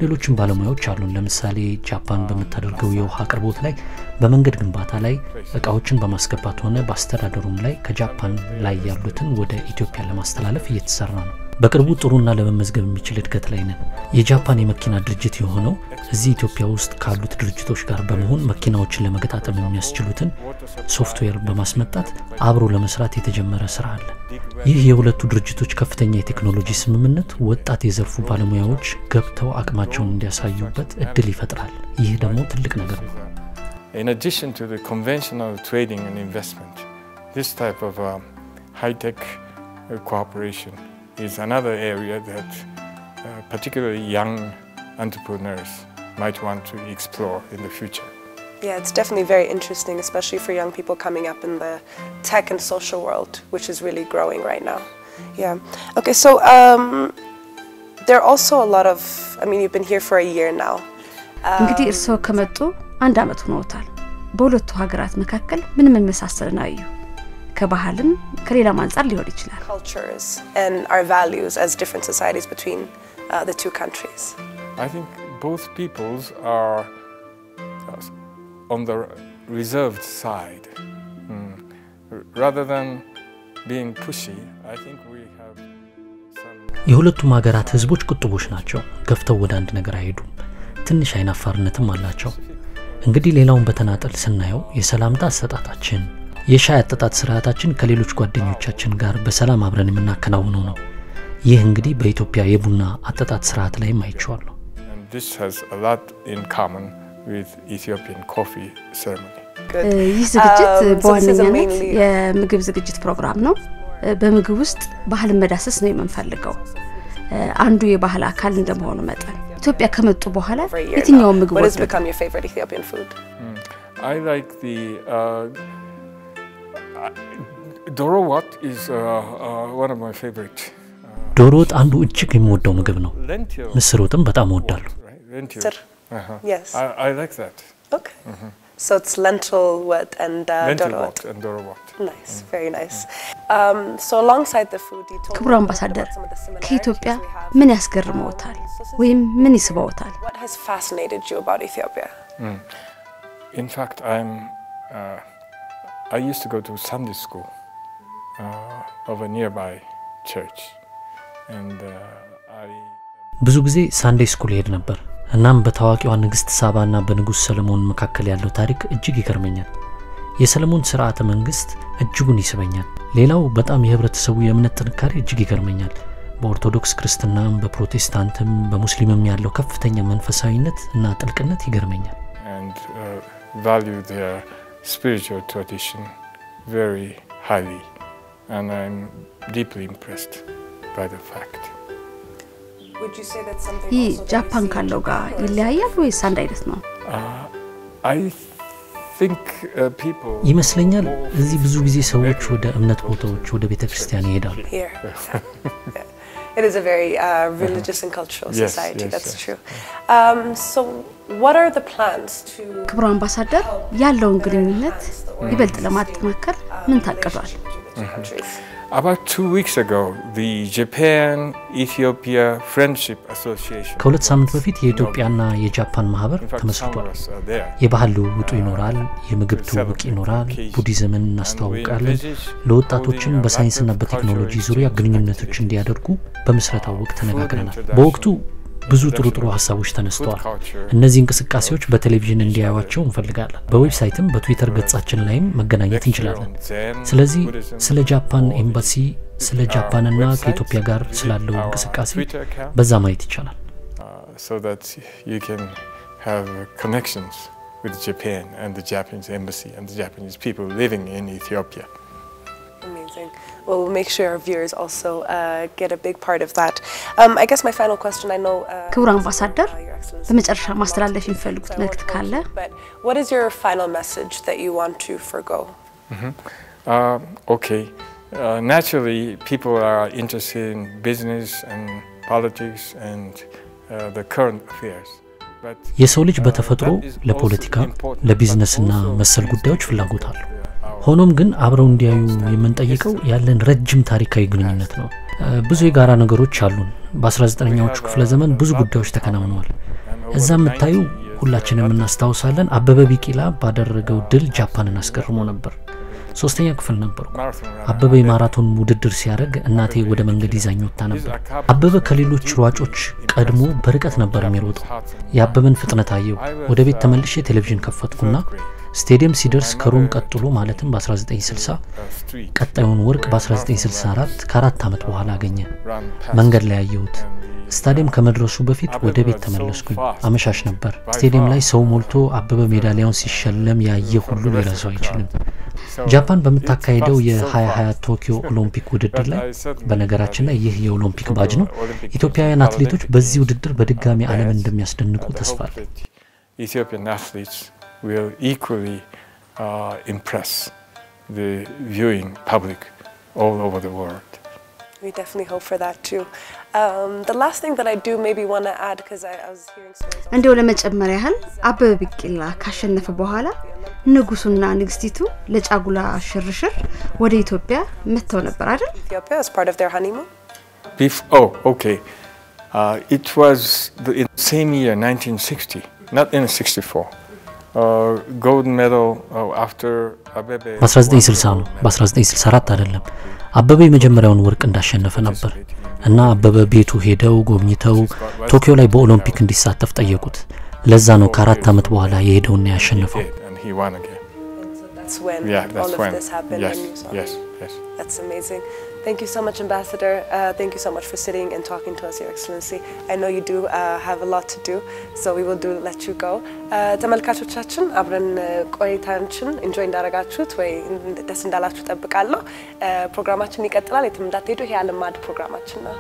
ሌሎችም ባለሙያዎች አሉ ለምሳሌ ጃፓን በመታደርገው የውሃ አቅርቦት ላይ በመንገድ ግንባታ ላይ እቃዎችን በማስገባት ሆነ በአስተዳደሩም ላይ ከጃፓን ላይ ያሉትን ወደ ኢትዮጵያ ለማስተላለፍ እየተሰራ ነው በቅርቡ ጥሩና ለመመዝገብ የሚችል እድገት ላይ ነን የጃፓን የመኪና ድርጅት የሆነው እዚህ ኢትዮጵያ ውስጥ ካሉት ድርጅቶች ጋር በመሆን መኪናዎችን ለመገጣጠም የሚያስችሉትን ሶፍትዌር በማስመጣት አብሮ ለመስራት የተጀመረ ስራ አለ ይህ የሁለቱ ድርጅቶች ከፍተኛ የቴክኖሎጂ ስምምነት ወጣት የዘርፉ ባለሙያዎች ገብተው አቅማቸውን እንዲያሳዩበት እድል ይፈጥራል ይህ ደግሞ ትልቅ ነገር ነው In addition to the conventional trading and investment this type of high-tech cooperation is another area that particularly young entrepreneurs might want to explore in the future. Yeah, it's definitely very interesting, especially for young people coming up in the tech and social world, which is really growing right now. Yeah. Okay, so there are also a lot of, I mean, you've been here for a year now. እንግዲህ እርስዎ ከመጡ አንድ አመት ሆኖታል በሁለቱ ሀገራት መካከል ምን መሳሰል ነው አዩ ከባህልም ከሌላ አንፃር ሊሆን ይችላል cultures and our values as different societies between the two countries I think both peoples are on the reserved side rather than being pushy I think we have some የሁለቱም ሀገራት ህዝቦች ቁጥቦች ናቸው ገፍተው ወደ አንድ ነገር አይሄዱም ትንሽ አይናፋርነትም አላቸው እንግዲህ ሌላውን በተናጠል ስናየው የሰላምታ አሰጣጣችን የሻይ አጠጣጥ ስርዓታችን ከሌሎች ጓደኞቻችን ጋር በሰላም አብረን የምናከናውነው ነው ይህ እንግዲህ በኢትዮጵያ የቡና አጠጣጥ ስርዓት ላይ ማይቻለሁ And this has a lot in common with Ethiopian coffee ceremony. ይህ ዝግጅት በዋነኛነት የምግብ ዝግጅት ፕሮግራም ነው በምግብ ውስጥ ባህል መዳሰስ ነው የምንፈልገው አንዱ የባህል አካል እንደመሆኑ መጠን ኢትዮጵያ ከመጡ በኋላ የትኛው ምግብ What has become your favorite Ethiopian food? I like the Doro what is one of my favorite. ዶሮ ወጥ አንዱ እጅግ የምወደው ምግብ ነው ምስር ወጥም በጣም እወዳለሁ Lentil. Yes. I like that. Okay. So it's lentil what and Lentil doro what and Doro what. Nice, very nice. So alongside the food you told ክቡር አምባሳደር ከኢትዮጵያ ምን ያስገርመውታል ወይም ምን ይስበውታል What has fascinated you about Ethiopia? In fact, I used to go to Sunday school of a nearby church, and ብዙ ጊዜ ሳንዴ ስኩል ሄድ ነበር እናም በታዋቂዋ ንግስት ሳባና በንጉስ ሰለሞን መካከል ያለው ታሪክ እጅግ ይገርመኛል የሰለሞን ስርዓተ መንግስት እጅጉን ይስበኛል ሌላው በጣም የህብረተሰቡ የእምነት ጥንካሬ እጅግ ይገርመኛል በኦርቶዶክስ ክርስትናም በፕሮቴስታንትም በሙስሊምም ያለው ከፍተኛ መንፈሳዊነት እና ጥልቅነት ይገርመኛል and value their spiritual tradition very highly, and I'm deeply impressed by the fact. Would you say that something ይህ also ጃፓን ካለው ጋር ይለያያል ወይስ አንድ አይነት ነው I think people ይመስለኛል እዚህ ብዙ ጊዜ ሰዎች ወደ እምነት ቦታዎች ወደ ቤተክርስቲያን ይሄዳሉ here? It is a very religious and cultural society. Yes, that's yes. true. So what are the plans to ክቡር አምባሳደር ያለውን ግንኙነት ይበልጥ ለማጠናከር ምን ታቀዷል About 2 weeks ago, the Japan-Ethiopia Friendship Association. ከሁለት ሳምንት በፊት የኢትዮጵያና የጃፓን ማህበር ተመስርቷል የባህል ልውውጥ ይኖራል የምግብ ትውውቅ ይኖራል ቡዲዝምን እናስተዋውቃለን ለወጣቶችም በሳይንስና በቴክኖሎጂ ዙሪያ ግንኙነቶች እንዲያደርጉ በመስረታው ወቅት ተነጋግረናል በወቅቱ ብዙ ጥሩ ሐሳቦች ተነስተዋል እነዚህ እንቅስቃሴዎች በቴሌቪዥን እንዲያዩዋቸው እንፈልጋለን በዌብሳይትም በትዊተር ገጻችን ላይም መገናኘት እንችላለን ስለዚህ ስለ ጃፓን ኤምባሲ ስለ ጃፓንና ከኢትዮጵያ ጋር ስላለው እንቅስቃሴ በዛ ማየት ይቻላል so that you can have connections with Japan and the Japanese embassy and the Japanese people living in Ethiopia. Amazing. Well, we'll make sure our viewers also get a big part of that. I guess my final question, I know... ክቡር አምባሳደር በመጨረሻ ማስተላለፍ የሚፈልጉት መልእክት ካለ But what is your final message that you want to forgo? Okay. Naturally, people are interested in business and politics and the current affairs. የሰው ልጅ በተፈጥሮ ለፖለቲካ ለቢዝነስና መሰል ጉዳዮች ፍላጎት አለው ሆኖም ግን አብረው እንዲያዩ የምንጠይቀው ያለን ረጅም ታሪካዊ ግንኙነት ነው ብዙ የጋራ ነገሮች አሉን በ19ኛዎቹ ክፍለ ዘመን ብዙ ጉዳዮች ተከናውነዋል እዛም መታዩ ሁላችንም እናስታውሳለን አበበ ቢቂላ ባደረገው ድል ጃፓንን አስገርሞ ነበር ሶስተኛ ክፍል ነበርኩ አበበ የማራቶን ውድድር ሲያደርግ እናቴ ወደ መንገድ ይዛኝ ወጣ ነበር አበበ ከሌሎች ሯጮች ቀድሞ በርቀት ነበር የሚሮጠው የአበበን ፍጥነት አየው ወደ ቤት ተመልሼ ቴሌቪዥን ከፈትኩና ስቴዲየም ሲደርስ ከሮም ቀጥሎ ማለትም በ1960 ቀጣዩን ወርቅ በ1964 ከ4 ዓመት በኋላ አገኘ መንገድ ላይ ያየሁት ስታዲየም ከመድረሱ በፊት ወደ ቤት ተመለስኩኝ አመሻሽ ነበር ስቴዲየም ላይ ሰው ሞልቶ አበበ ሜዳሊያውን ሲሸለም ያየ ሁሉ ሊረሳው አይችልም ጃፓን በመታካሄደው የ2020 ቶኪዮ ኦሎምፒክ ውድድር ላይ በነገራችን ላይ ይህ የኦሎምፒክ ባጅ ነው ኢትዮጵያውያን አትሌቶች በዚህ ውድድር በድጋሚ ዓለም እንደሚያስደንቁ ተስፋል Ethiopian athletes will equally impress the viewing public all over the world. We definitely hope for that too. The last thing that I do maybe want to add because I was hearing stories. እንደው ለመጨመር ያህል አበበ ቢቂላ ካሸነፈ በኋላ ንጉሱና ንግስቲቱ ለጫጉላ ሽርሽር ወደ ኢትዮጵያ መጥተው ነበር አይደል? Ethiopia as part of their honeymoon? Okay. It was in the same year 1960, not in 64. Gold medal after Abebe በ1960 ነው በ1964 አይደለም አበበ የመጀመሪያውን ወርቅ እንዳሸነፈ ነበር እና አበበ ቤቱ ሄደው ጎብኝተው ቶኪዮ ላይ በኦሎምፒክ እንዲሳተፍ ጠየቁት ለዛ ነው ከ4 ዓመት በኋላ የሄደውና ያሸነፈው that's when all of this happened. Yes. That's amazing. Thank you so much, Ambassador. Thank you so much for sitting and talking to us, Your Excellency. I know you do have a lot to do, so we will let you go. ተመልካቾቻችን አብረን ቆይታችን enjoy እንዳረጋችሁት ወይ ደስ እንዳላችሁ ጠብቃለሁ። ፕሮግራማችን ይቀጥላል። የትም እንዳትሄዱ። ይሄ ዓለም ማዕድ ፕሮግራማችን ነው።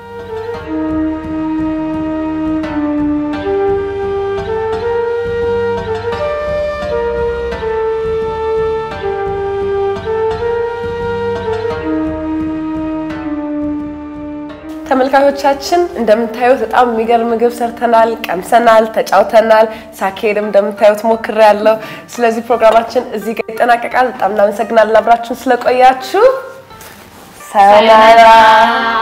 ተመልካቾቻችን እንደምታዩት በጣም የሚገርም ምግብ ሰርተናል፣ ቀምሰናል፣ ተጫውተናል። ሳኬድም እንደምታዩት ሞክሬያለሁ። ስለዚህ ፕሮግራማችን እዚህ ጋር ይጠናቀቃል። በጣም እናመሰግናለን አብራችሁን ስለቆያችሁ። ሰላም